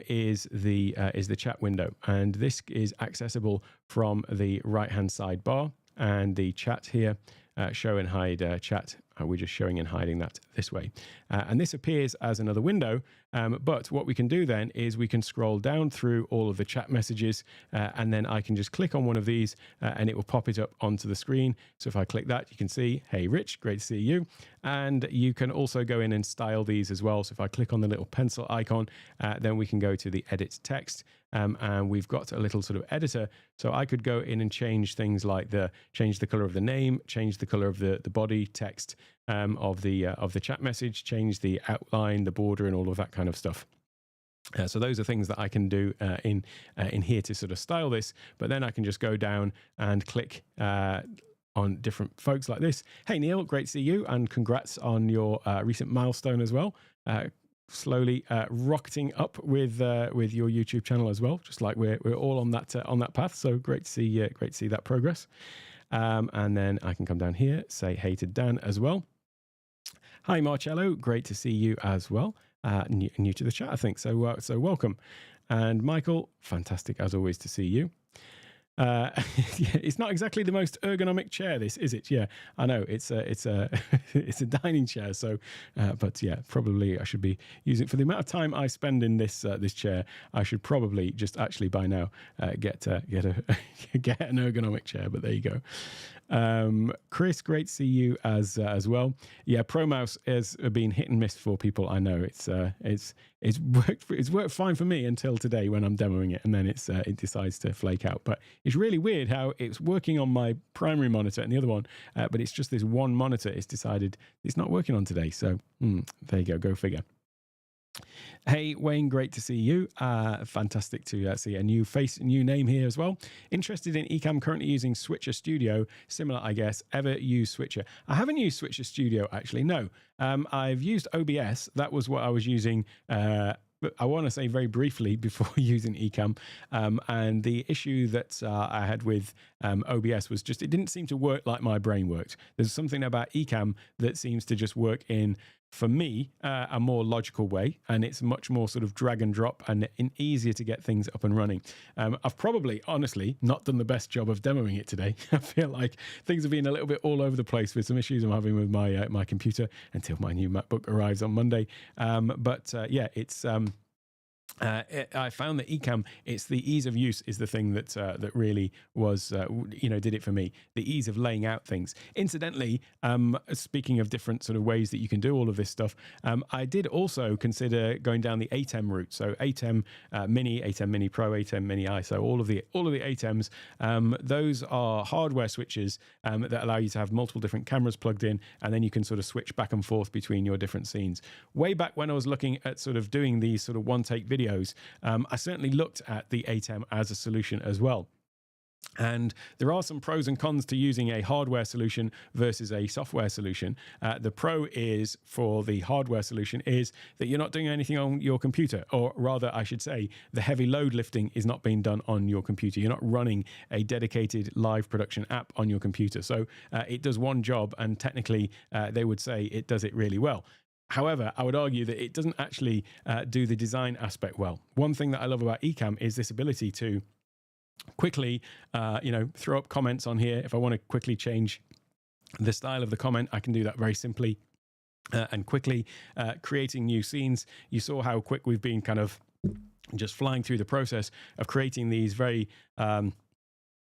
is the chat window, and this is accessible from the right hand side bar, and the chat here, show and hide chat. We're just showing and hiding that this way. And this appears as another window, but what we can do then is we can scroll down through all of the chat messages, and then I can just click on one of these and it will pop it up onto the screen. So if I click that, you can see, hey Rich, great to see you. And you can also go in and style these as well. So if I click on the little pencil icon, then we can go to the edit text. And we've got a little sort of editor, so I could go in and change things like change the color of the name, change the color of the body text of the chat message, change the outline, the border, and all of that kind of stuff. So those are things that I can do in here to sort of style this. But then I can just go down and click on different folks like this. Hey Neil, great to see you, and congrats on your recent milestone as well. Slowly rocketing up with your YouTube channel as well, just like we're all on that path. So great to see that progress. And then I can come down here, say hey to Dan as well. Hi Marcello, great to see you as well. New to the chat, I think. So welcome. And Michael, fantastic as always to see you. Yeah, it's not exactly the most ergonomic chair, this, is it? Yeah, I know it's a it's a dining chair. So, but yeah, probably I should be using it for the amount of time I spend in this chair. I should probably just actually by now get an ergonomic chair. But there you go. Chris, great to see you as well. Yeah, Pro Mouse has been hit and miss for people. I know it's worked fine for me until today when I'm demoing it, and then it decides to flake out. But it's really weird how it's working on my primary monitor and the other one, but it's just this one monitor. It's decided it's not working on today. So there you go figure. Hey Wayne, great to see you. Fantastic to see a new face, new name here as well. Interested in Ecamm, currently using Switcher Studio. Similar, I guess. Ever used Switcher? I haven't used Switcher Studio actually. No, I've used OBS. That was what I was using. I want to say very briefly before using Ecamm, and the issue that I had with OBS was just it didn't seem to work like my brain worked. There's something about Ecamm that seems to just work in, for me, a more logical way, and it's much more sort of drag and drop and easier to get things up and running. I've probably, honestly, not done the best job of demoing it today. I feel like things have been a little bit all over the place with some issues I'm having with my computer until my new MacBook arrives on Monday. Yeah, it's I found that Ecamm, it's the ease of use is the thing that really was, did it for me. The ease of laying out things. Incidentally, speaking of different sort of ways that you can do all of this stuff, I did also consider going down the ATEM route. So ATEM Mini, ATEM Mini Pro, ATEM Mini I. So all of the ATEMs, those are hardware switches that allow you to have multiple different cameras plugged in, and then you can sort of switch back and forth between your different scenes. Way back when I was looking at sort of doing these sort of one-take videos, I certainly looked at the ATEM as a solution as well. And there are some pros and cons to using a hardware solution versus a software solution. The pro is for the hardware solution is that you're not doing anything on your computer, or rather, I should say, the heavy load lifting is not being done on your computer. You're not running a dedicated live production app on your computer. So it does one job, and technically they would say it does it really well. However, I would argue that it doesn't actually do the design aspect well. One thing that I love about Ecamm is this ability to quickly, throw up comments on here. If I want to quickly change the style of the comment, I can do that very simply and quickly. Creating new scenes. You saw how quick we've been kind of just flying through the process of creating these very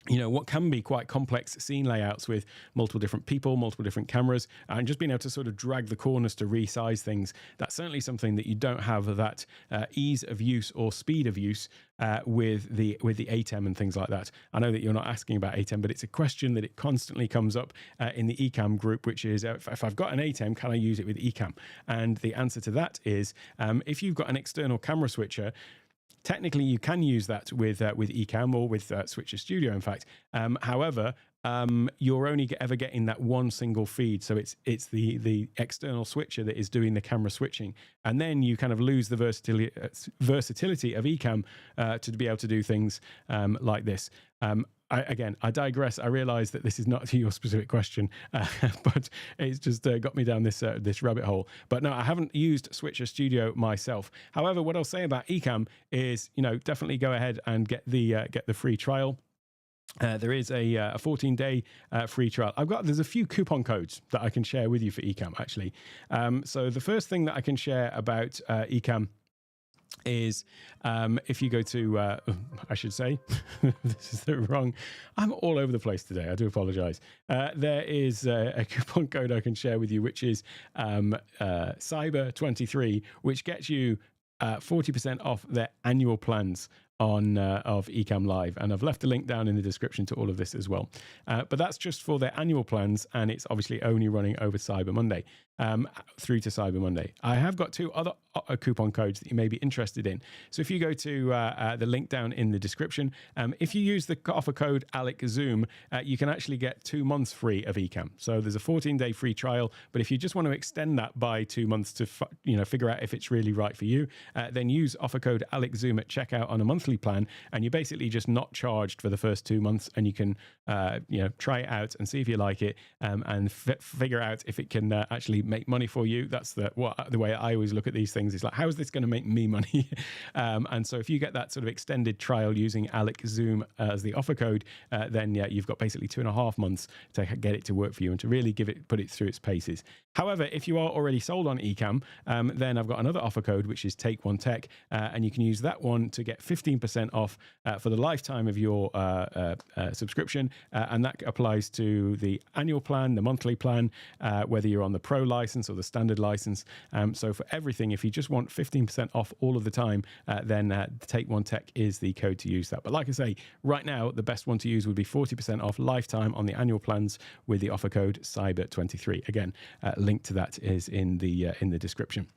what can be quite complex scene layouts with multiple different people, multiple different cameras, and just being able to sort of drag the corners to resize things. That's certainly something that you don't have that ease of use or speed of use with the Ecamm and things like that. I know that you're not asking about Ecamm, but it's a question that it constantly comes up in the Ecamm group, which is if I've got an Ecamm, can I use it with Ecamm? And the answer to that is if you've got an external camera switcher, technically, you can use that with Ecamm or with Switcher Studio, in fact. However, you're only ever getting that one single feed. So it's the external switcher that is doing the camera switching. And then you kind of lose the versatility of Ecamm to be able to do things like this. I digress. I realize that this is not to your specific question, but it's just got me down this rabbit hole. But no, I haven't used Switcher Studio myself. However, what I'll say about Ecamm is, definitely go ahead and get the free trial. There is a 14-day free trial. There's a few coupon codes that I can share with you for Ecamm, actually. So the first thing that I can share about Ecamm is if you go to, I should say, this is the wrong, I'm all over the place today. I do apologize. There is a coupon code I can share with you, which is Cyber23, which gets you 40% off their annual plans of Ecamm Live, and I've left a link down in the description to all of this as well. But that's just for their annual plans, and it's obviously only running over Cyber Monday, through to Cyber Monday. I have got two other coupon codes that you may be interested in. So if you go to the link down in the description, if you use the offer code AlecZoom, you can actually get 2 months free of Ecamm. So there's a 14-day free trial, but if you just want to extend that by 2 months to figure out if it's really right for you, then use offer code AlecZoom at checkout on a monthly plan, and you're basically just not charged for the first 2 months, and you can try it out and see if you like it, and figure out if it can actually make money for you. That's the way I always look at these things. Is like, how is this going to make me money? And so if you get that sort of extended trial using AlecZoom as the offer code, then you've got basically 2.5 months to get it to work for you and to really put it through its paces. However, if you are already sold on Ecamm, then I've got another offer code, which is Take One Tech, and you can use that one to get 15% off for the lifetime of your subscription, and that applies to the annual plan, the monthly plan, whether you're on the Pro license or the standard license. So for everything, if you just want 15% off all of the time, then Take One Tech is the code to use that. But like I say, right now, the best one to use would be 40% off lifetime on the annual plans with the offer code Cyber23. Again, link to that is in the description.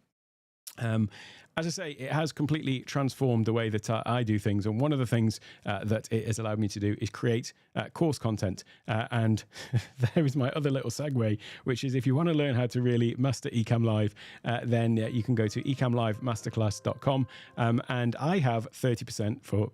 As I say, it has completely transformed the way that I do things. And one of the things that it has allowed me to do is create course content. And there is my other little segue, which is if you want to learn how to really master Ecamm Live, then you can go to ecammlivemasterclass.com. And I have 30% for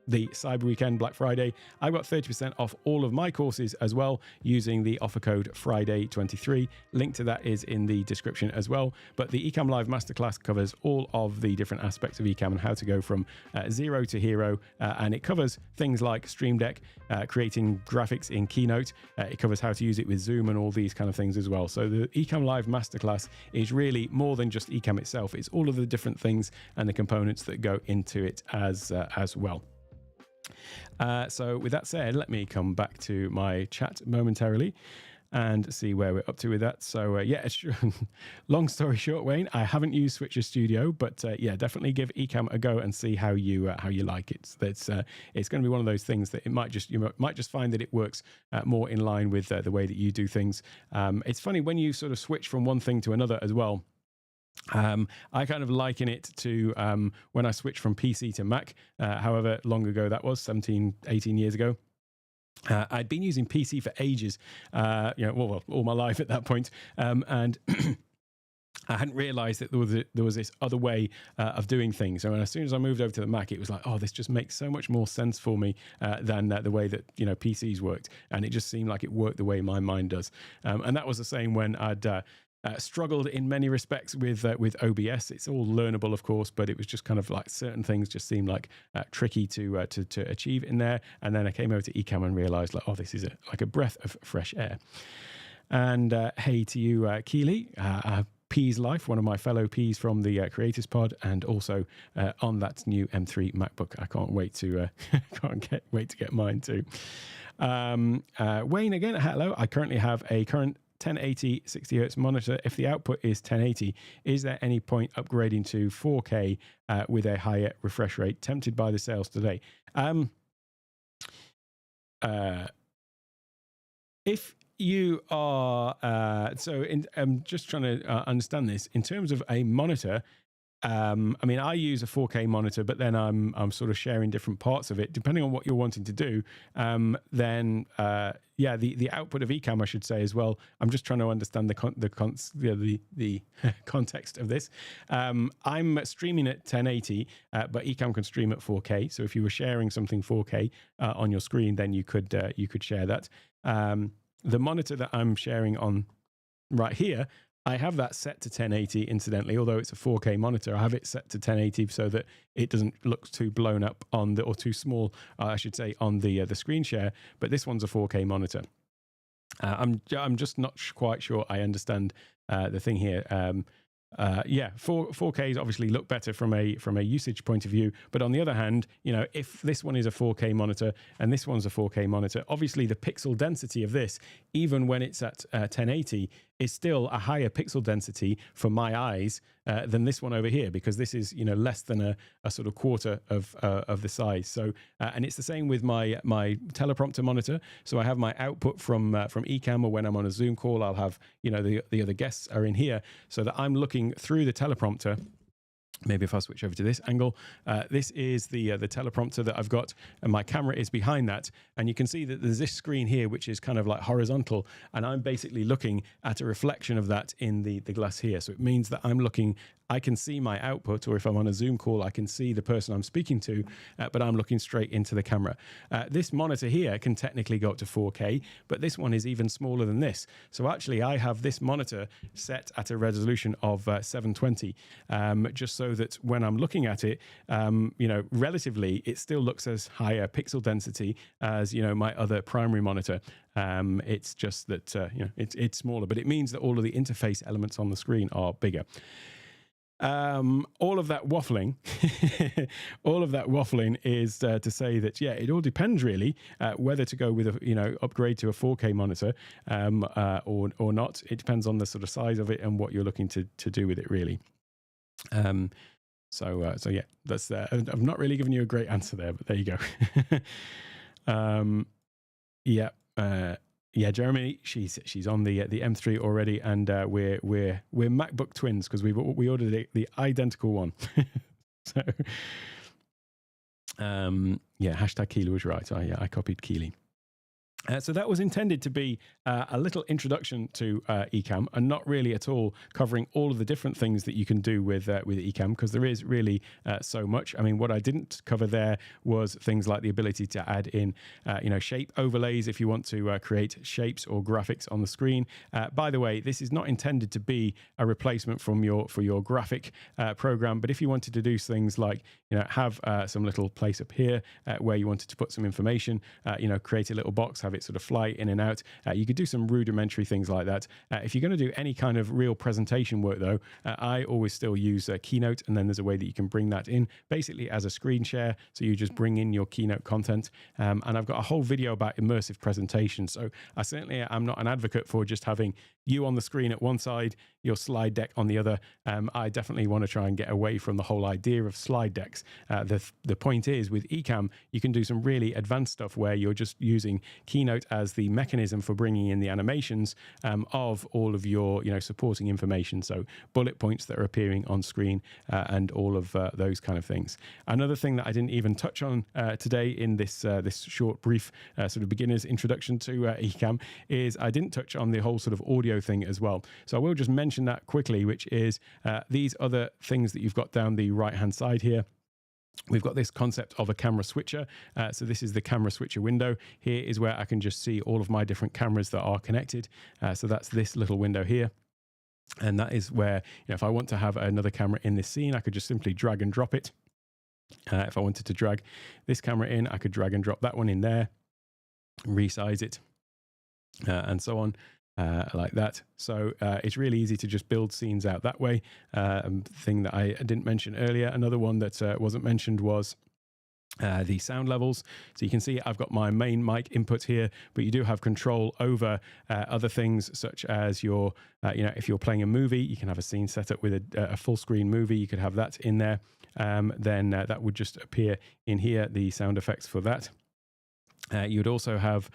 the Cyber Weekend, Black Friday. I've got 30% off all of my courses as well using the offer code Friday23. Link to that is in the description as well. But the Ecamm Live Masterclass covers all of the different aspects of Ecamm and how to go from zero to hero. And it covers things like Stream Deck, creating graphics in Keynote. It covers how to use it with Zoom and all these kind of things as well. So the Ecamm Live Masterclass is really more than just Ecamm itself. It's all of the different things and the components that go into it as well. So with that said, let me come back to my chat momentarily and see where we're up to with that. So long story short, Wayne, I haven't used Switcher Studio, but definitely give Ecamm a go and see how you like it. It's going to be one of those things that you might just find that it works more in line with the way that you do things. It's funny when you sort of switch from one thing to another as well. I kind of liken it to when I switched from PC to Mac, however long ago that was, 17, 18 years ago. I'd been using PC for ages, all my life at that point, and I hadn't realized that there was this other way of doing things. So as soon as I moved over to the Mac, it was like, oh, this just makes so much more sense for me than the way that PCs worked, and it just seemed like it worked the way my mind does. And that was the same when I'd struggled in many respects with OBS. It's all learnable, of course, but it was just kind of like certain things just seemed like tricky to achieve in there. And then I came over to Ecamm and realized, like, oh, this is like a breath of fresh air. And hey to you, Keely. Peas Life, one of my fellow Peas from the Creators Pod, and also on that new M3 MacBook. I can't wait to wait to get mine too. Wayne again, hello. I currently have a current 1080 60Hz monitor. If the output is 1080, is there any point upgrading to 4K with a higher refresh rate? Tempted by the sales today. If you are, I'm just trying to understand this in terms of a monitor. I mean, I use a 4K monitor, but then I'm sort of sharing different parts of it depending on what you're wanting to do. Then the output of Ecamm, I should say as well. I'm just trying to understand the context of this. I'm streaming at 1080, but Ecamm can stream at 4K. So if you were sharing something 4K on your screen, then you could share that. The monitor that I'm sharing on right here, I have that set to 1080, incidentally, although it's a 4K monitor. I have it set to 1080 so that it doesn't look too blown up on the, or too small, I should say, on the screen share. But this one's a 4K monitor. I'm just not quite sure I understand the thing here. 4Ks obviously look better from a usage point of view, but on the other hand, you know, if this one is a 4K monitor and this one's a 4K monitor, obviously the pixel density of this, even when it's at 1080, is still a higher pixel density for my eyes than this one over here, because this is, you know, less than a sort of quarter of the size. So and it's the same with my teleprompter monitor. So I have my output from Ecamm, or when I'm on a Zoom call, I'll have, you know, the other guests are in here, so that I'm looking through the teleprompter. Maybe if I switch over to this angle, this is the teleprompter that I've got, and my camera is behind that. And you can see that there's this screen here, which is kind of like horizontal, and I'm basically looking at a reflection of that in the glass here. So it means that I can see my output, or if I'm on a Zoom call, I can see the person I'm speaking to, but I'm looking straight into the camera. This monitor here can technically go up to 4K, but this one is even smaller than this. So actually, I have this monitor set at a resolution of 720, just so that when I'm looking at it, you know, relatively, it still looks as higher pixel density as, you know, my other primary monitor. It's just that, you know, it's smaller, but it means that all of the interface elements on the screen are bigger. All of that waffling is to say that, yeah, it all depends really whether to go with a, you know, upgrade to a 4K monitor or not. It depends on the sort of size of it and what you're looking to do with it, really. So yeah, that's I've not really given you a great answer there, but there you go. Yeah, Jeremy, she's on the M3 already, and we're MacBook twins, because we ordered the identical one. So yeah, hashtag Keely was right. I copied Keely. So that was intended to be a little introduction to Ecamm, and not really at all covering all of the different things that you can do with Ecamm, because there is really so much. I mean, what I didn't cover there was things like the ability to add in, you know, shape overlays if you want to create shapes or graphics on the screen. By the way, this is not intended to be a replacement for your graphic program, but if you wanted to do things like, you know, have some little place up here where you wanted to put some information, you know, create a little box, have it sort of fly in and out. You could do some rudimentary things like that. If you're going to do any kind of real presentation work, though, I always still use Keynote, and then there's a way that you can bring that in basically as a screen share. So you just bring in your Keynote content. And I've got a whole video about immersive presentation. So I certainly am not an advocate for just having you on the screen at one side, your slide deck on the other. I definitely want to try and get away from the whole idea of slide decks. The point is, with Ecamm, you can do some really advanced stuff where you're just using Keynote as the mechanism for bringing in the animations of all of your, you know, supporting information. So bullet points that are appearing on screen and all of those kind of things. Another thing that I didn't even touch on today in this short, brief sort of beginner's introduction to Ecamm is I didn't touch on the whole sort of audio thing as well. So I will just mention that quickly, which is these other things that you've got down the right-hand side here. We've got this concept of a camera switcher. So this is the camera switcher window. Here is where I can just see all of my different cameras that are connected. So that's this little window here. And that is where, you know, if I want to have another camera in this scene, I could just simply drag and drop it. If I wanted to drag this camera in, I could drag and drop that one in there, resize it, and so on. like that. So it's really easy to just build scenes out that way. Thing that I didn't mention earlier, another one that wasn't mentioned was the sound levels. So you can see I've got my main mic input here, but you do have control over other things such as your, if you're playing a movie, you can have a scene set up with a full screen movie. You could have that in there. Then that would just appear in here, the sound effects for that. You would also have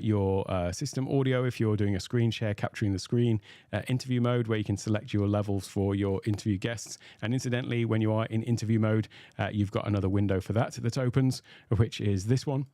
your system audio if you're doing a screen share, capturing the screen, interview mode where you can select your levels for your interview guests. And incidentally, when you are in interview mode, you've got another window for that opens, which is this one.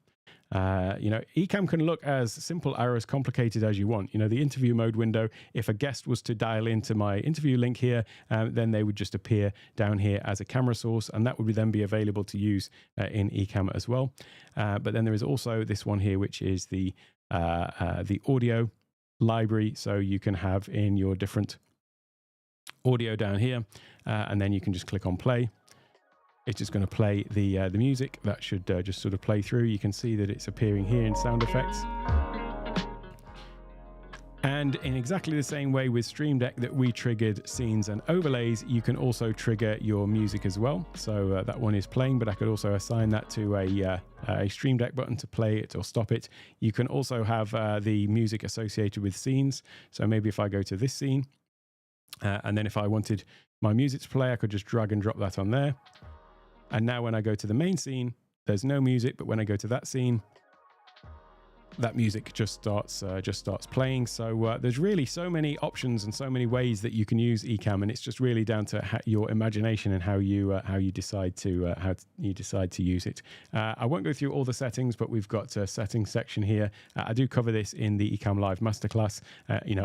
Ecamm can look as simple or as complicated as you want. The interview mode window, if a guest was to dial into my interview link here, then they would just appear down here as a camera source, and that would then be available to use in Ecamm as well. But then there is also this one here, which is the audio library. So you can have in your different audio down here, and then you can just click on play. It's just going to play the music. That should just sort of play through. You can see that it's appearing here in sound effects. And in exactly the same way with Stream Deck that we triggered scenes and overlays, you can also trigger your music as well. So that one is playing, but I could also assign that to a Stream Deck button to play it or stop it. You can also have the music associated with scenes. So maybe if I go to this scene, and then if I wanted my music to play, I could just drag and drop that on there. And now when I go to the main scene, there's no music, but when I go to that scene, that music just starts playing. So there's really so many options and so many ways that you can use Ecamm, and it's just really down to your imagination and how you decide to use it. I won't go through all the settings, but we've got a settings section here. I do cover this in the Ecamm Live Masterclass.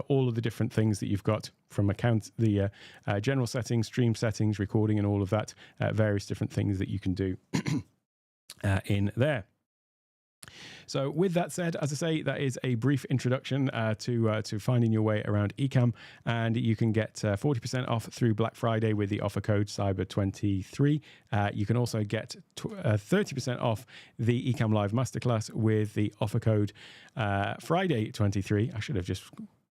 All of the different things that you've got from the general settings, stream settings, recording, and all of that, various different things that you can do in there. So with that said, as I say, that is a brief introduction to finding your way around Ecamm, and you can get 40% off through Black Friday with the offer code Cyber23. You can also get 30% off the Ecamm Live Masterclass with the offer code Friday23. I should have just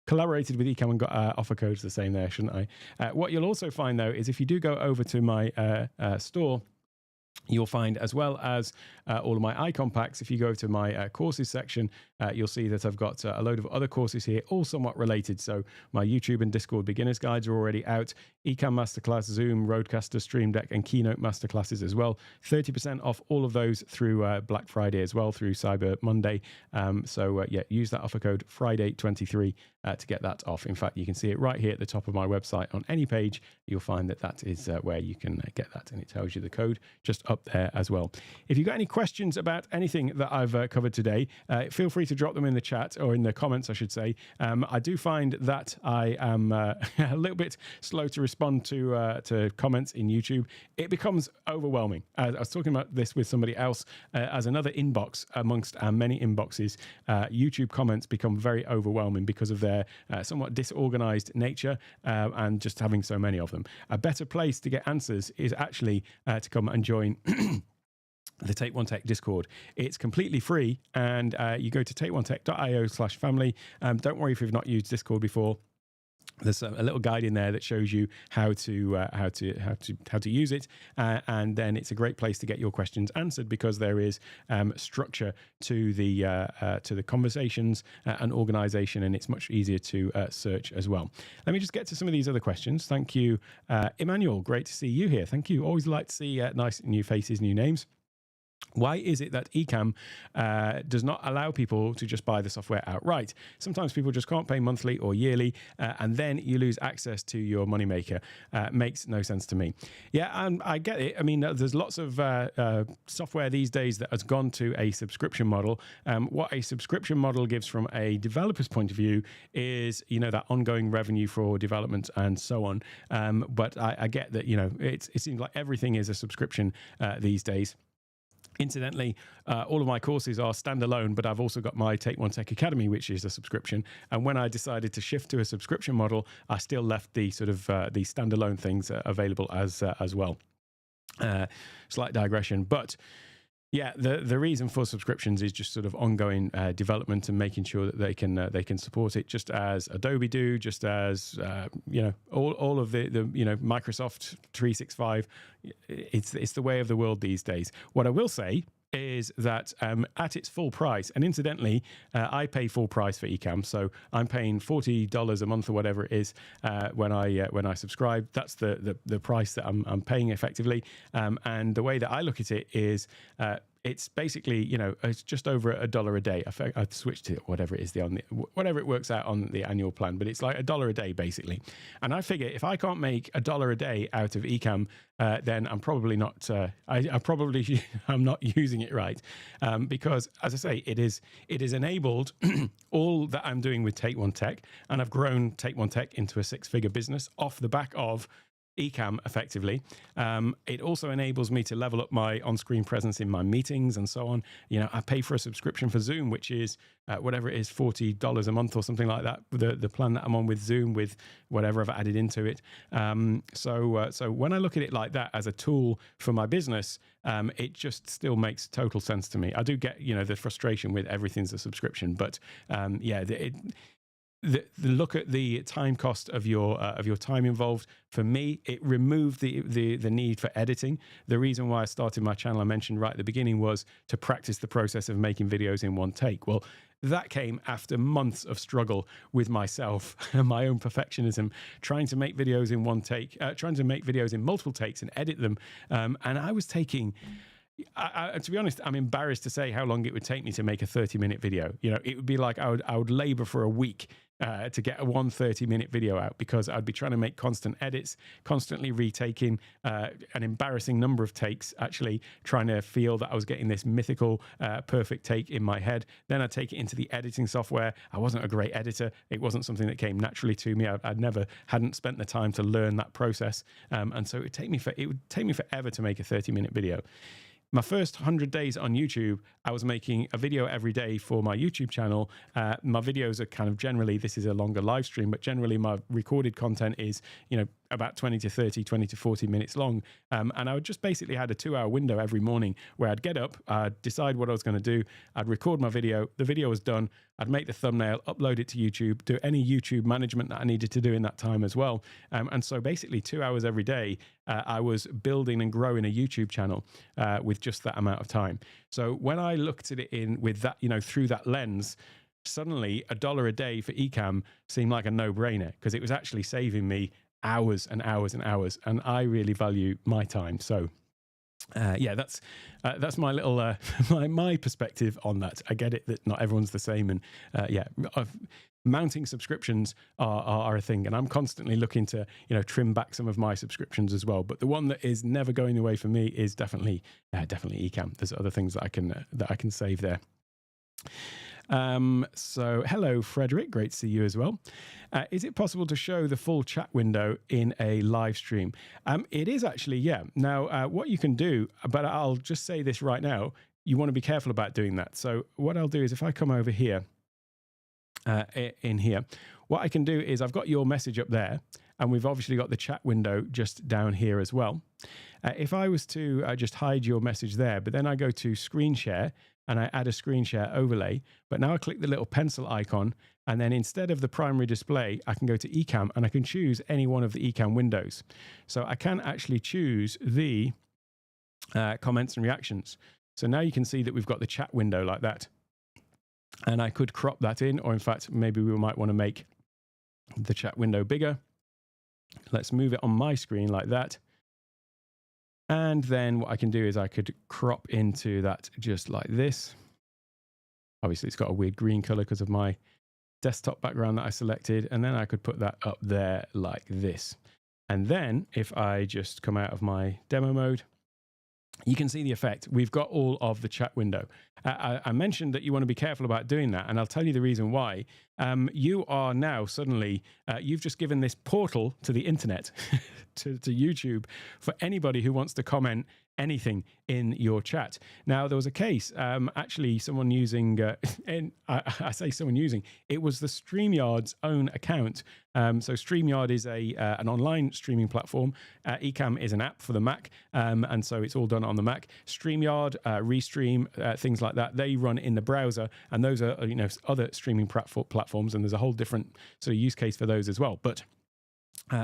collaborated with Ecamm and got offer codes the same there, shouldn't I? What you'll also find, though, is if you do go over to my store, you'll find, as well as all of my icon packs, if you go to my courses section, you'll see that I've got a load of other courses here, all somewhat related. So my YouTube and Discord beginners guides are already out. Ecamm Masterclass, Zoom, Rodecaster, Stream Deck, and Keynote Masterclasses as well. 30% off all of those through Black Friday as well, through Cyber Monday. Use that offer code Friday23 to get that off. In fact, you can see it right here at the top of my website. On any page, you'll find that is where you can get that, and it tells you the code just up there as well. If you've got any questions about anything that I've covered today, feel free to drop them in the chat, or in the comments, I should say. I do find that I am a little bit slow to respond to comments in YouTube. It becomes overwhelming. I was talking about this with somebody else as another inbox amongst our many inboxes. YouTube comments become very overwhelming because of their somewhat disorganized nature and just having so many of them. A better place to get answers is actually to come and join the Take One Tech Discord. It's completely free, and you go to takeonetech.io/family. Don't worry if you've not used Discord before. There's a little guide in there that shows you how to use it, and then it's a great place to get your questions answered, because there is structure to the conversations and organization, and it's much easier to search as well. Let me just get to some of these other questions. Thank you, Emmanuel. Great to see you here. Thank you. Always like to see nice new faces, new names. Why is it that Ecamm does not allow people to just buy the software outright? Sometimes people just can't pay monthly or yearly, and then you lose access to your moneymaker. Makes no sense to me. Yeah, and I get it. I mean, there's lots of software these days that has gone to a subscription model. What a subscription model gives from a developer's point of view is, that ongoing revenue for development and so on. But I get that, it seems like everything is a subscription these days. Incidentally, all of my courses are standalone, but I've also got my Take One Tech Academy, which is a subscription. And when I decided to shift to a subscription model, I still left the sort of the standalone things available as well. Slight digression, but Yeah, the reason for subscriptions is just sort of ongoing development and making sure that they can support it, just as Adobe do, just as all of the Microsoft 365. It's the way of the world these days. What I will say is that at its full price, and incidentally, I pay full price for Ecamm, so I'm paying $40 a month or whatever it is when I subscribe. That's the price that I'm paying effectively, and the way that I look at it is. It's basically, it's just over $1 a day. I've switched to whatever it is whatever it works out on the annual plan, but it's like $1 a day basically. And I figure if I can't make $1 a day out of Ecamm, then I'm probably not. I'm not using it right, because as I say, it is enabled all that I'm doing with Take One Tech, and I've grown Take One Tech into a 6-figure business off the back of Ecamm effectively. It also enables me to level up my on-screen presence in my meetings and so on. I pay for a subscription for Zoom, which is whatever it is, $40 a month or something like that. The plan that I'm on with Zoom, with whatever I've added into it. So when I look at it like that as a tool for my business, it just still makes total sense to me. I do get the frustration with everything's a subscription, but the look at the time cost of your time involved. For me, it removed the need for editing. The reason why I started my channel, I mentioned right at the beginning, was to practice the process of making videos in one take. Well, that came after months of struggle with myself and my own perfectionism, trying to make videos in one take, trying to make videos in multiple takes and edit them. And I was taking... to be honest, I'm embarrassed to say how long it would take me to make a 30-minute video. It would be like I would labor for a week to get a 30-minute video out, because I'd be trying to make constant edits, constantly retaking an embarrassing number of takes, actually trying to feel that I was getting this mythical perfect take in my head. Then I'd take it into the editing software. I wasn't a great editor. It wasn't something that came naturally to me. Hadn't spent the time to learn that process. And so it would take me forever to make a 30-minute video. My first 100 days on YouTube, I was making a video every day for my YouTube channel. My videos are kind of generally, this is a longer live stream, but generally my recorded content is, about 20 to 30, 20 to 40 minutes long. And I would just basically had a 2-hour window every morning where I'd get up, I'd decide what I was going to do. I'd record my video. The video was done. I'd make the thumbnail, upload it to YouTube, do any YouTube management that I needed to do in that time as well. And so basically 2 hours every day, I was building and growing a YouTube channel with just that amount of time. So when I looked at it with that, through that lens, suddenly $1 a day for Ecamm seemed like a no-brainer, because it was actually saving me hours and hours and hours, and I really value my time. So that's my little my perspective on that. I get it that not everyone's the same, and mounting subscriptions are a thing, and I'm constantly looking to trim back some of my subscriptions as well. But the one that is never going away for me is definitely Ecamm. There's other things that I can save there. So hello, Frederick. Great to see you as well. Is it possible to show the full chat window in a live stream? It is actually, yeah. Now, what you can do, but I'll just say this right now, you want to be careful about doing that. So what I'll do is if I come over here, in here, what I can do is I've got your message up there, and we've obviously got the chat window just down here as well. If I was to just hide your message there, but then I go to screen share, and I add a screen share overlay, but now I click the little pencil icon, and then instead of the primary display, I can go to Ecamm, and I can choose any one of the Ecamm windows. So I can actually choose the comments and reactions. So now you can see that we've got the chat window like that. And I could crop that in, or in fact, maybe we might want to make the chat window bigger. Let's move it on my screen like that. And then what I can do is I could crop into that just like this. Obviously, it's got a weird green color because of my desktop background that I selected. And then I could put that up there like this. And then if I just come out of my demo mode, you can see the effect. We've got all of the chat window. I mentioned that you want to be careful about doing that, and I'll tell you the reason why. You are now suddenly, you've just given this portal to the internet, to YouTube, for anybody who wants to comment anything in your chat. Now, there was a case, actually, someone using, and I say someone using, it was the StreamYard's own account. So StreamYard is an online streaming platform. Ecamm is an app for the Mac, and so it's all done on the Mac. StreamYard, Restream, things like that, they run in the browser, and those are other streaming platforms, and there's a whole different sort of use case for those as well. But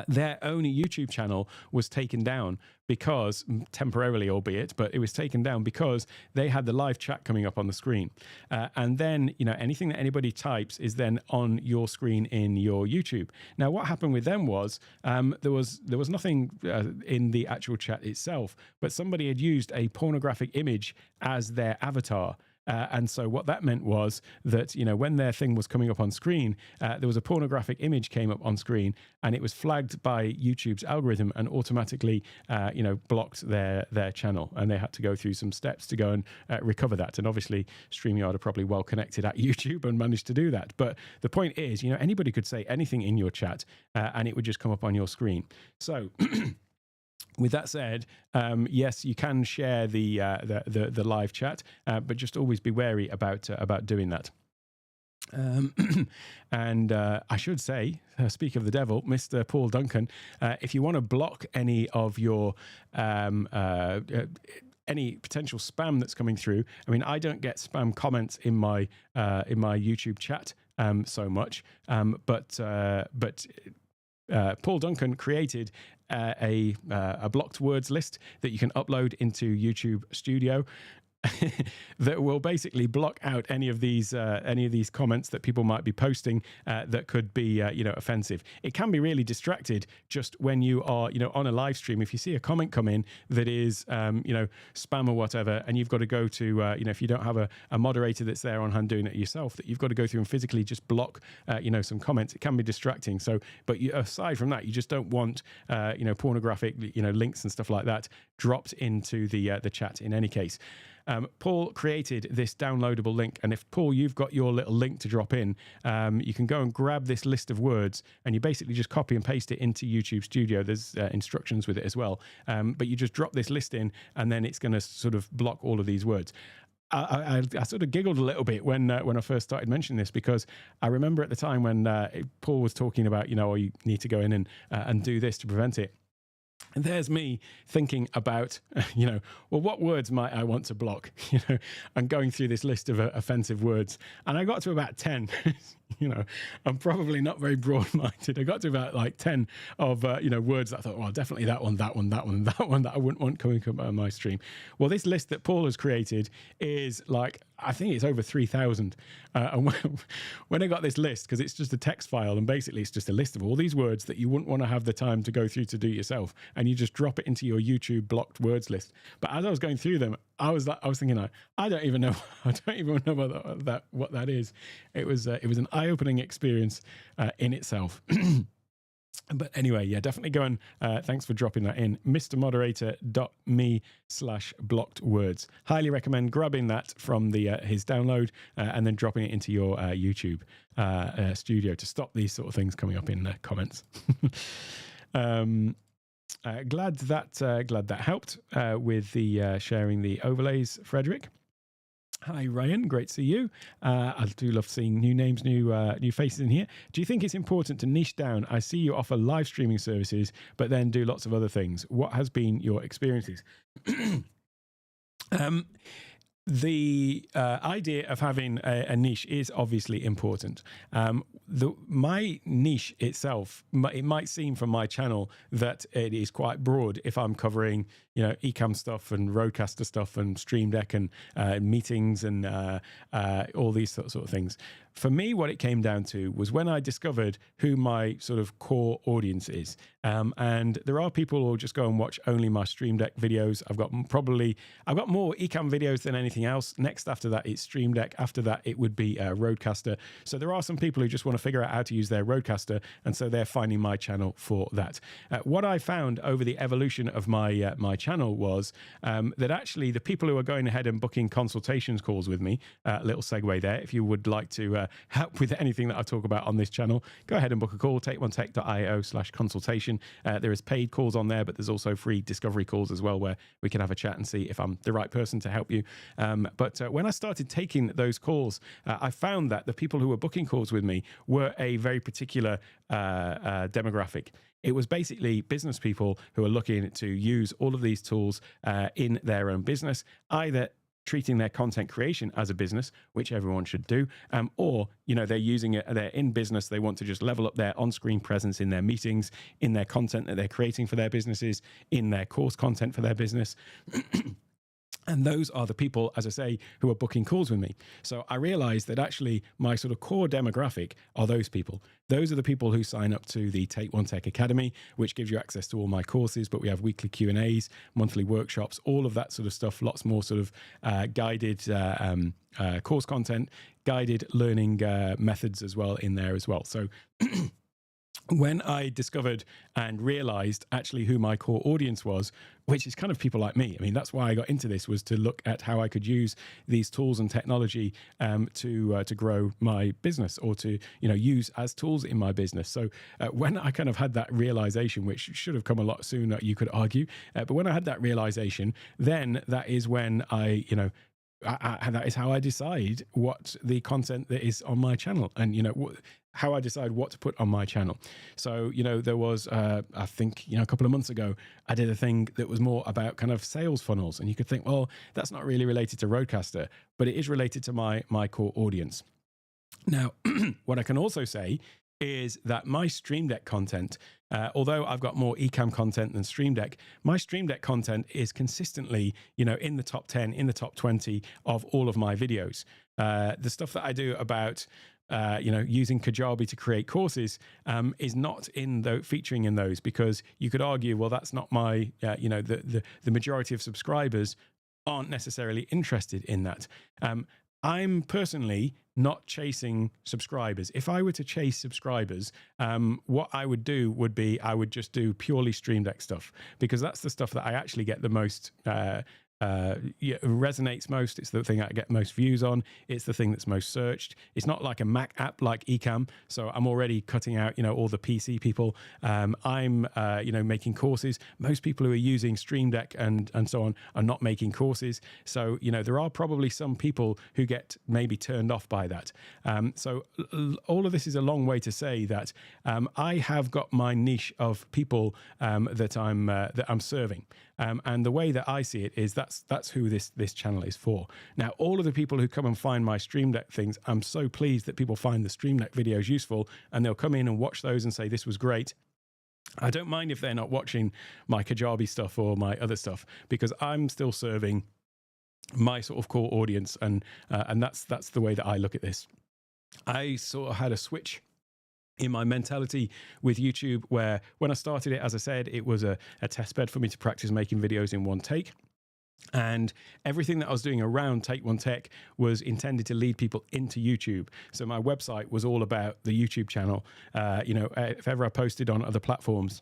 their own YouTube channel was taken down because, temporarily albeit, but it was taken down because they had the live chat coming up on the screen. And then, anything that anybody types is then on your screen in your YouTube. Now, what happened with them was there was nothing in the actual chat itself, but somebody had used a pornographic image as their avatar. And so what that meant was that, when their thing was coming up on screen, there was a pornographic image came up on screen, and it was flagged by YouTube's algorithm and automatically, blocked their channel. And they had to go through some steps to go and recover that. And obviously, StreamYard are probably well connected at YouTube and managed to do that. But the point is, anybody could say anything in your chat, and it would just come up on your screen. So with that said, yes, you can share the live chat, but just always be wary about doing that. And I should say, speak of the devil, Mr. Paul Duncan, if you want to block any of your any potential spam that's coming through. I mean, I don't get spam comments in my YouTube chat so much, but Paul Duncan created a blocked words list that you can upload into YouTube Studio that will basically block out any of these comments that people might be posting that could be offensive. It can be really distracted just when you are on a live stream. If you see a comment come in that is spam or whatever, and you've got to go to if you don't have a moderator that's there on hand doing it yourself, that you've got to go through and physically just block some comments. It can be distracting. So, but aside from that, you just don't want pornographic links and stuff like that dropped into the chat in any case. Paul created this downloadable link, and if, Paul, you've got your little link to drop in, you can go and grab this list of words, and you basically just copy and paste it into YouTube Studio. There's instructions with it as well, but you just drop this list in, and then it's going to sort of block all of these words. I sort of giggled a little bit when I first started mentioning this, because I remember at the time when Paul was talking about, you need to go in and do this to prevent it. And there's me thinking about, well, what words might I want to block, and going through this list of offensive words. And I got to about 10, I'm probably not very broad-minded. I got to about like 10 of, words that I thought, well, definitely that one that I wouldn't want coming up on my stream. Well, this list that Paul has created is like, I think it's over 3,000. And when I got this list, because it's just a text file, and basically it's just a list of all these words that you wouldn't want to have the time to go through to do yourself, and you just drop it into your YouTube blocked words list. But as I was going through them, I was thinking, I don't even know what that is. It was an eye-opening experience in itself. But anyway, yeah, definitely go and thanks for dropping that in. mrmoderator.me/blocked words. Highly recommend grabbing that from his download and then dropping it into your YouTube studio to stop these sort of things coming up in the comments. Glad that helped with the sharing the overlays, Frederick. Hi, Ryan. Great to see you. I do love seeing new names, new faces in here. Do you think it's important to niche down? I see you offer live streaming services, but then do lots of other things. What has been your experiences? The idea of having a niche is obviously important. My niche itself, it might seem from my channel that it is quite broad if I'm covering, Ecamm stuff and Rodecaster stuff and Stream Deck and meetings and all these sort of things. For me, what it came down to was when I discovered who my sort of core audience is. And there are people who will just go and watch only my Stream Deck videos. I've got more Ecamm videos than anything else. Next after that, it's Stream Deck. After that, it would be Rodecaster. So there are some people who just want to figure out how to use their Rodecaster, and so they're finding my channel for that. What I found over the evolution of my my channel was that actually the people who are going ahead and booking consultations calls with me, little segue there, if you would like to help with anything that I talk about on this channel, go ahead and book a call, takeonetech.io/consultation. There is paid calls on there, but there's also free discovery calls as well, where we can have a chat and see if I'm the right person to help you. But when I started taking those calls, I found that the people who were booking calls with me were a very particular demographic. It was basically business people who are looking to use all of these tools in their own business, either treating their content creation as a business, which everyone should do, or, you know, they're using it, they're in business, they want to just level up their on-screen presence in their meetings, in their content that they're creating for their businesses, in their course content for their business. And those are the people, as I say, who are booking calls with me. So I realized that actually my sort of core demographic are those people. Those are the people who sign up to the Take One Tech Academy, which gives you access to all my courses, but we have weekly Q&As, monthly workshops, all of that sort of stuff, lots more sort of guided course content, guided learning methods as well in there as well. So when I discovered and realized actually who my core audience was, which is kind of people like me. I mean, that's why I got into this, was to look at how I could use these tools and technology to grow my business, or to, you know, use as tools in my business. So when I kind of had that realization, which should have come a lot sooner, you could argue, but when I had that realization, then that is when I, you know, that is how I decide what the content that is on my channel, and, you know, how I decide what to put on my channel. So, you know, there was, I think, you know, a couple of months ago, I did a thing that was more about kind of sales funnels. And you could think, well, that's not really related to Rodecaster, but it is related to my core audience. Now, what I can also say is that my Stream Deck content, although I've got more Ecamm content than Stream Deck, my Stream Deck content is consistently, you know, in the top 10, in the top 20 of all of my videos. The stuff that I do about you know, using Kajabi to create courses is not featuring in those, because you could argue, well, that's not my, you know, the majority of subscribers aren't necessarily interested in that. I'm personally not chasing subscribers. If I were to chase subscribers, what I would do would be, I would just do purely Stream Deck stuff, because that's the stuff that I actually get the most resonates most. It's the thing I get most views on. It's the thing that's most searched. It's not like a Mac app like Ecamm, so I'm already cutting out, you know, all the PC people. I'm you know, making courses. Most people who are using Stream Deck and so on are not making courses. So, you know, there are probably some people who get maybe turned off by that. So all of this is a long way to say that I have got my niche of people that I'm serving. And the way that I see it is that's who this channel is for. Now, all of the people who come and find my Stream Deck things, I'm so pleased that people find the Stream Deck videos useful, and they'll come in and watch those and say, this was great. I don't mind if they're not watching my Kajabi stuff or my other stuff, because I'm still serving my sort of core audience, and that's the way that I look at this. I sort of had a switch in my mentality with YouTube, where when I started it, as I said, it was a test bed for me to practice making videos in one take. And everything that I was doing around Take One Tech was intended to lead people into YouTube. So my website was all about the YouTube channel. You know, if ever I posted on other platforms,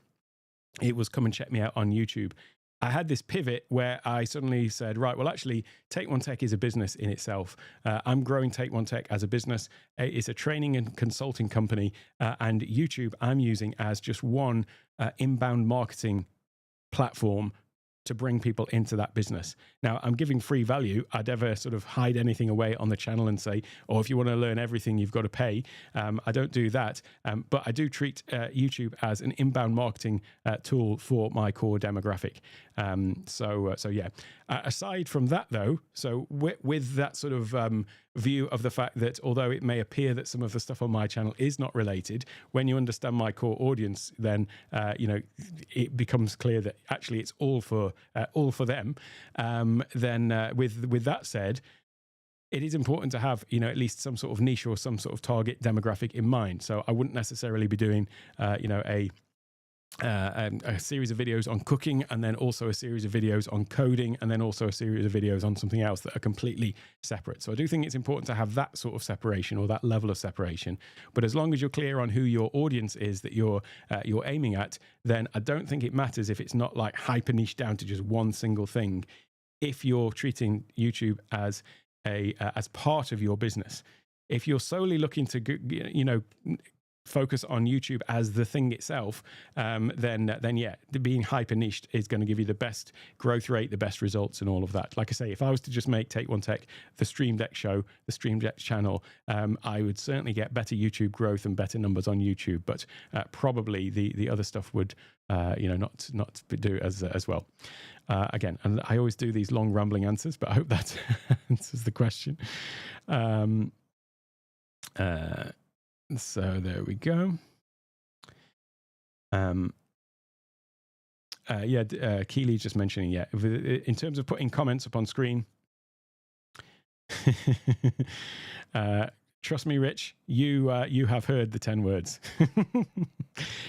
it was come and check me out on YouTube. I had this pivot where I suddenly said, right, well, actually, Take One Tech is a business in itself. I'm growing Take One Tech as a business. It's a training and consulting company, and YouTube I'm using as just one inbound marketing platform to bring people into that business. Now, I'm giving free value. I'd never sort of hide anything away on the channel and say, oh, if you want to learn everything, you've got to pay. I don't do that. But I do treat YouTube as an inbound marketing tool for my core demographic. So yeah. Aside from that, though, so with that sort of view of the fact that although it may appear that some of the stuff on my channel is not related, when you understand my core audience, then you know, it becomes clear that actually it's all for them. Then with that said, it is important to have, you know, at least some sort of niche or some sort of target demographic in mind. So I wouldn't necessarily be doing you know, a series of videos on cooking, and then also a series of videos on coding, and then also a series of videos on something else that are completely separate. So I do think it's important to have that sort of separation, or that level of separation. But as long as you're clear on who your audience is that you're aiming at, then I don't think it matters if it's not like hyper niche down to just one single thing, if you're treating YouTube as part of your business. If you're solely looking to, focus on YouTube as the thing itself, then yeah, being hyper niched is going to give you the best growth rate, the best results, and all of that. Like I say, if I was to just make Take One Tech the Stream Deck show, the Stream Deck channel, I would certainly get better YouTube growth and better numbers on YouTube, but probably the other stuff would, not do as well. Again, and I always do these long rambling answers, but I hope that answers the question. So there we go. Keely's just mentioning, in terms of putting comments up on screen, trust me, Rich, you have heard the 10 words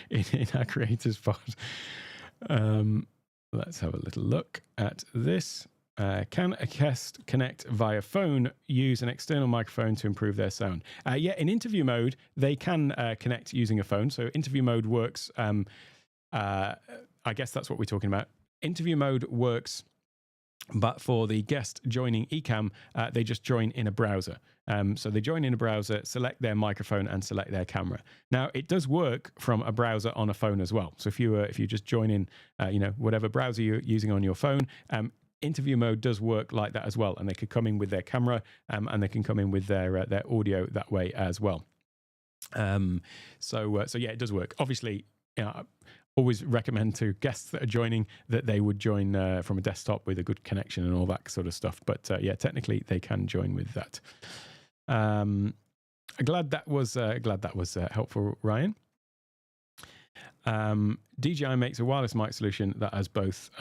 in our creators pod. Let's have a little look at this. Can a guest connect via phone, use an external microphone to improve their sound? In interview mode, they can connect using a phone. So interview mode works. I guess that's what we're talking about. Interview mode works, but for the guest joining Ecamm, they just join in a browser. So they join in a browser, select their microphone, and select their camera. Now, it does work from a browser on a phone as well. So if you just join in, whatever browser you're using on your phone, interview mode does work like that as well, and they could come in with their camera, and they can come in with their audio that way as well. So yeah, it does work. Obviously, I always recommend to guests that are joining that they would join from a desktop with a good connection and all that sort of stuff. But technically they can join with that. Glad that was helpful, Ryan. DJI makes a wireless mic solution that has both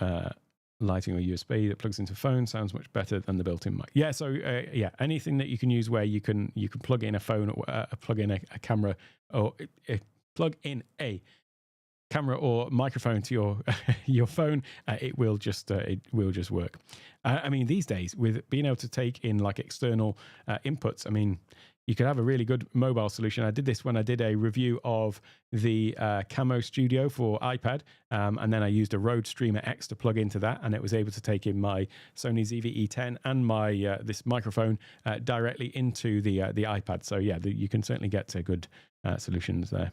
lighting or USB that plugs into phone. Sounds much better than the built-in mic. Yeah, so anything that you can use where you can plug in a phone, or plug in a camera, or plug in a camera or microphone to your your phone, it will just work. I mean, these days with being able to take in like external inputs, I mean, you could have a really good mobile solution. I did this when I did a review of the Camo Studio for iPad, and then I used a Rode Streamer X to plug into that, and it was able to take in my Sony ZV-E10 and my this microphone directly into the iPad. So yeah, you can certainly get to good solutions there.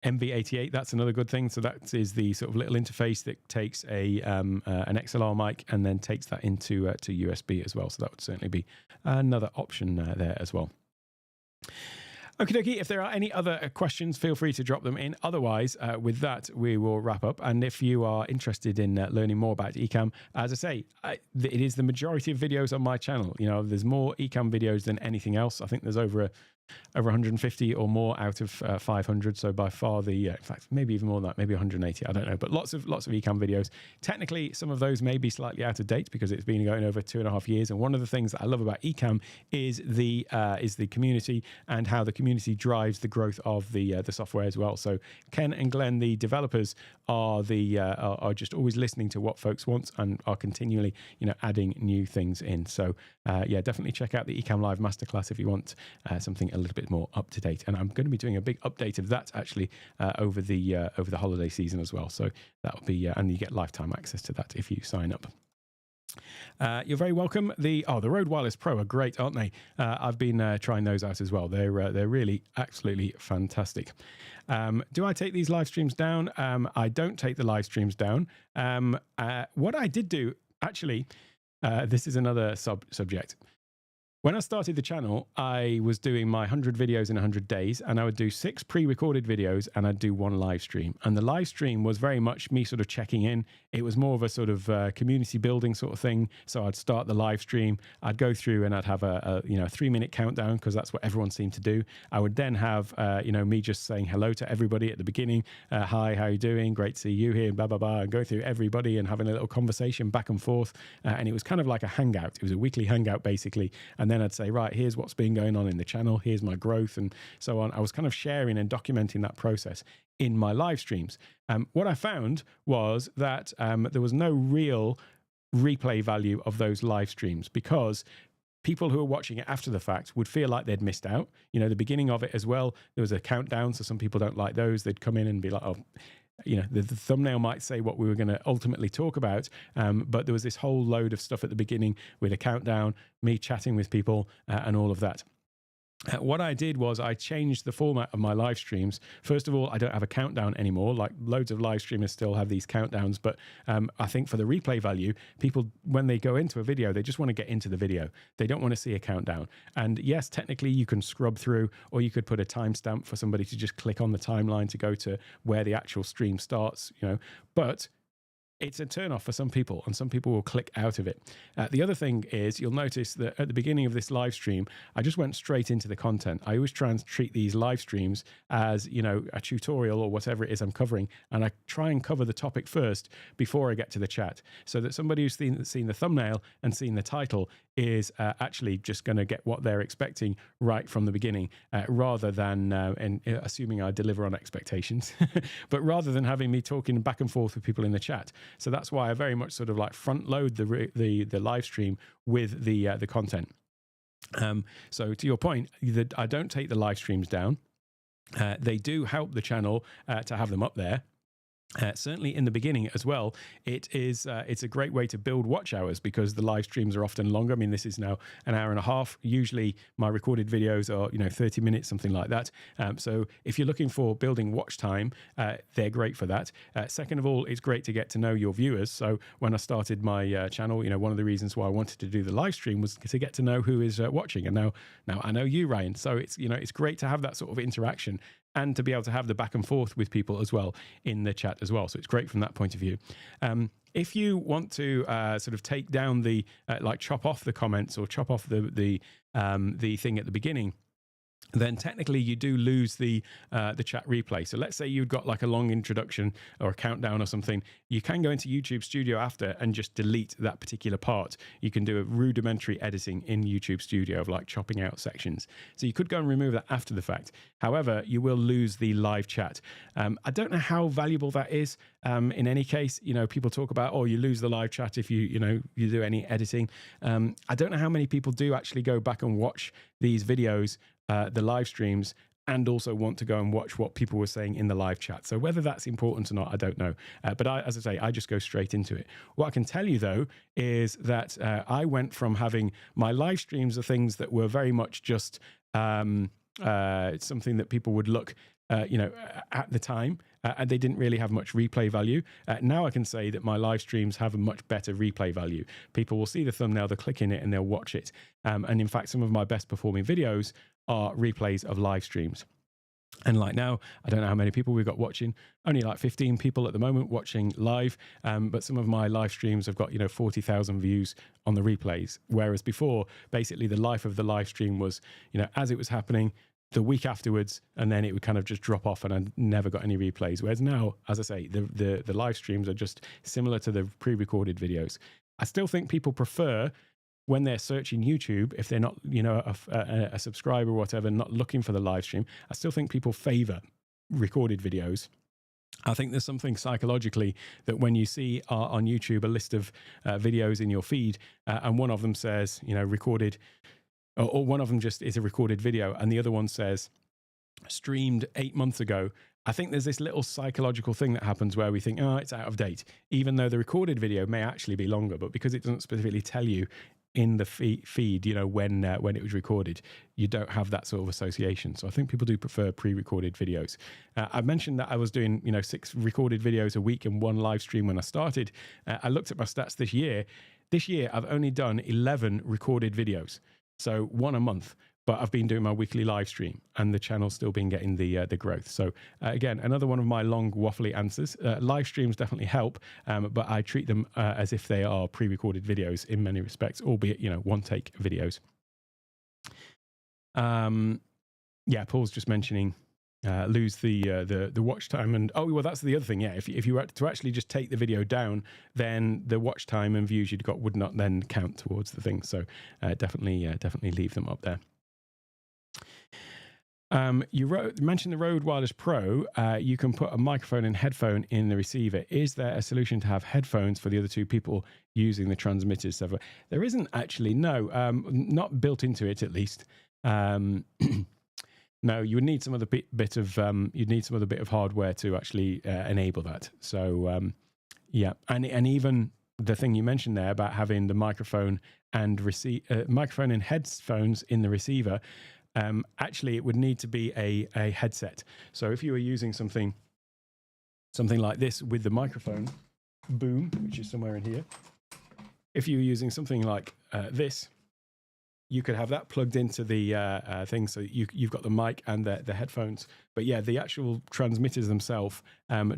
MV88, that's another good thing. So that is the sort of little interface that takes an XLR mic and then takes that into to USB as well. So that would certainly be another option there as well. Okie dokie, if there are any other questions, feel free to drop them in. Otherwise, with that, we will wrap up. And if you are interested in learning more about Ecamm, as I say, it is the majority of videos on my channel. You know, there's more Ecamm videos than anything else. I think there's over 150 or more out of 500. So by far in fact, maybe even more than that, maybe 180. I don't know, but lots of Ecamm videos. Technically, some of those may be slightly out of date because it's been going over 2.5 years. And one of the things that I love about Ecamm is the community and how the community drives the growth of the software as well. So Ken and Glenn, the developers, are just always listening to what folks want and are continually adding new things in. So definitely check out the Ecamm Live Masterclass if you want something a little bit more up to date. And I'm going to be doing a big update of that actually over the holiday season as well. So that will be and you get lifetime access to that if you sign up. You're very welcome. The Rode Wireless Pro are great, aren't they? I've been trying those out as well. They're really absolutely fantastic. Do I take these live streams down? I don't take the live streams down. What I did do, actually, this is another subject. When I started the channel, I was doing my 100 videos in 100 days, and I would do 6 pre-recorded videos and I'd do 1 live stream. And the live stream was very much me sort of checking in. It was more of a sort of community building sort of thing. So I'd start the live stream, I'd go through and I'd have a 3-minute countdown because that's what everyone seemed to do. I would then have, me just saying hello to everybody at the beginning. Hi, how you doing? Great to see you here, blah, blah, blah. And go through everybody and having a little conversation back and forth. And it was kind of like a hangout. It was a weekly hangout, basically. And then I'd say, right, here's what's been going on in the channel, here's my growth and so on. I was kind of sharing and documenting that process in my live streams. What I found was that there was no real replay value of those live streams because people who are watching it after the fact would feel like they'd missed out. The beginning of it as well, there was a countdown, so some people don't like those. They'd come in and be like, oh, the thumbnail might say what we were going to ultimately talk about, but there was this whole load of stuff at the beginning with a countdown, me chatting with people, and all of that. What I did was I changed the format of my live streams. First of all, I don't have a countdown anymore. Like loads of live streamers still have these countdowns, but I think for the replay value, people, when they go into a video, they just want to get into the video. They don't want to see a countdown. And yes, technically you can scrub through, or you could put a timestamp for somebody to just click on the timeline to go to where the actual stream starts, but it's a turn off for some people, and some people will click out of it. The other thing is, you'll notice that at the beginning of this live stream, I just went straight into the content. I always try and treat these live streams as, a tutorial or whatever it is I'm covering, and I try and cover the topic first before I get to the chat, so that somebody who's seen the thumbnail and seen the title is actually just going to get what they're expecting right from the beginning, rather than assuming I deliver on expectations, but rather than having me talking back and forth with people in the chat. So that's why I very much sort of like front load the live stream with the content. So to your point, I don't take the live streams down. They do help the channel to have them up there. Certainly in the beginning as well, it's a great way to build watch hours, because the live streams are often longer. I mean, this is now an hour and a half. Usually my recorded videos are 30 minutes, something like that. So if you're looking for building watch time, they're great for that. Second of all, it's great to get to know your viewers. So when I started my channel, one of the reasons why I wanted to do the live stream was to get to know who is watching. And now I know you, Ryan. So it's great to have that sort of interaction, and to be able to have the back and forth with people as well in the chat as well. So it's great from that point of view. If you want to sort of take down the, chop off the comments or chop off the thing at the beginning, then technically you do lose the chat replay. So let's say you've got like a long introduction or a countdown or something. You can go into YouTube Studio after and just delete that particular part. You can do a rudimentary editing in YouTube Studio of like chopping out sections. So you could go and remove that after the fact. However, you will lose the live chat. I don't know how valuable that is. In any case, people talk about, you lose the live chat if you do any editing. I don't know how many people do actually go back and watch these videos, the live streams, and also want to go and watch what people were saying in the live chat. So whether that's important or not, I don't know. But as I say, I just go straight into it. What I can tell you, though, is that I went from having my live streams are things that were very much just something that people would look at the time, and they didn't really have much replay value. Now I can say that my live streams have a much better replay value. People will see the thumbnail, they'll click in it, and they'll watch it. And in fact, some of my best performing videos are replays of live streams. And like now, I don't know how many people we've got watching, only like 15 people at the moment watching live. But some of my live streams have got, 40,000 views on the replays. Whereas before, basically the life of the live stream was, as it was happening, the week afterwards, and then it would kind of just drop off, and I never got any replays. Whereas now, as I say, the live streams are just similar to the pre-recorded videos. I still think people prefer, when they're searching YouTube, if they're not, a subscriber or whatever, not looking for the live stream, I still think people favor recorded videos. I think there's something psychologically that when you see on YouTube a list of videos in your feed, and one of them says, recorded, or one of them just is a recorded video, and the other one says streamed 8 months ago, I think there's this little psychological thing that happens where we think, it's out of date, even though the recorded video may actually be longer, but because it doesn't specifically tell you in the feed, when it was recorded, you don't have that sort of association. So I think people do prefer pre-recorded videos. I mentioned that I was doing, 6 recorded videos a week and 1 live stream when I started. I looked at my stats this year. This year, I've only done 11 recorded videos. So 1 a month, but I've been doing my weekly live stream, and the channel's still been getting the growth. So again, another one of my long waffly answers. Live streams definitely help, but I treat them as if they are pre-recorded videos in many respects, albeit, one take videos. Paul's just mentioning lose the watch time, and that's the other thing. Yeah, if you were to actually just take the video down, then the watch time and views you'd got would not then count towards the thing. So definitely leave them up there. You mentioned the Rode Wireless Pro. You can put a microphone and headphone in the receiver. Is there a solution to have headphones for the other 2 people using the transmitters? So there isn't actually, no, not built into it at least. No, you would need some other bit of you'd need some other bit of hardware to actually enable that. So yeah, and even the thing you mentioned there about having the microphone and microphone and headphones in the receiver, actually it would need to be a headset. So if you were using something like this with the microphone boom, which is somewhere in here, if you were using something like this, you could have that plugged into the thing, so you've got the mic and the headphones. But yeah, the actual transmitters themselves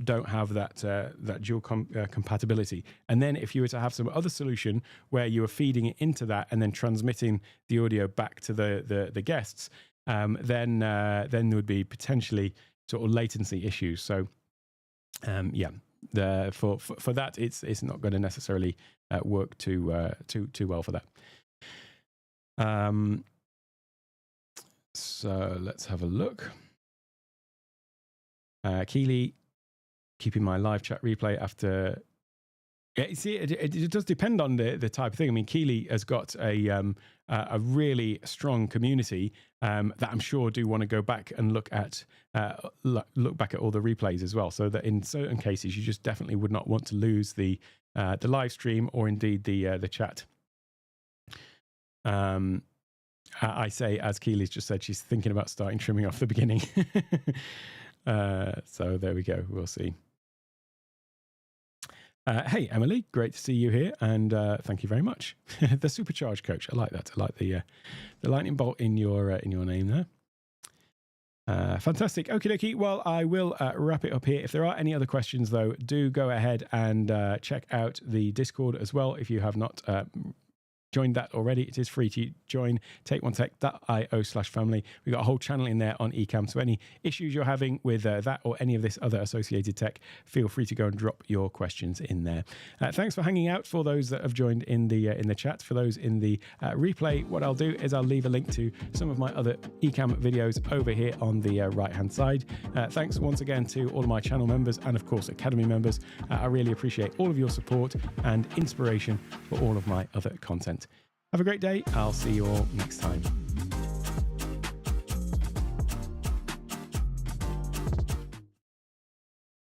don't have that dual compatibility. And then if you were to have some other solution where you were feeding it into that and then transmitting the audio back to the guests, then there would be potentially sort of latency issues. So yeah, for that, it's not going to necessarily work too well for that. So let's have a look. Keely, keeping my live chat replay after. Yeah, you see, it does depend on the type of thing. I mean, Keely has got a really strong community that I'm sure do want to go back and look back at all the replays as well. So that in certain cases, you just definitely would not want to lose the live stream or indeed the chat. I say, as Keely's just said, she's thinking about starting trimming off the beginning. So there we go. We'll see. Hey, Emily, great to see you here, and thank you very much. The supercharged coach, I like that. I like the lightning bolt in your name there. Fantastic. Okie dokie. Well, I will wrap it up here. If there are any other questions, though, do go ahead and check out the Discord as well. If you have not joined that already, it is free to join. takeonetech.io/family. We've got a whole channel in there on Ecamm. So any issues you're having with that or any of this other associated tech, feel free to go and drop your questions in there. Thanks for hanging out for those that have joined in the chat. For those in the replay, what I'll do is I'll leave a link to some of my other Ecamm videos over here on the right hand side. Thanks once again to all of my channel members and of course Academy members. I really appreciate all of your support and inspiration for all of my other content. Have a great day. I'll see you all next time.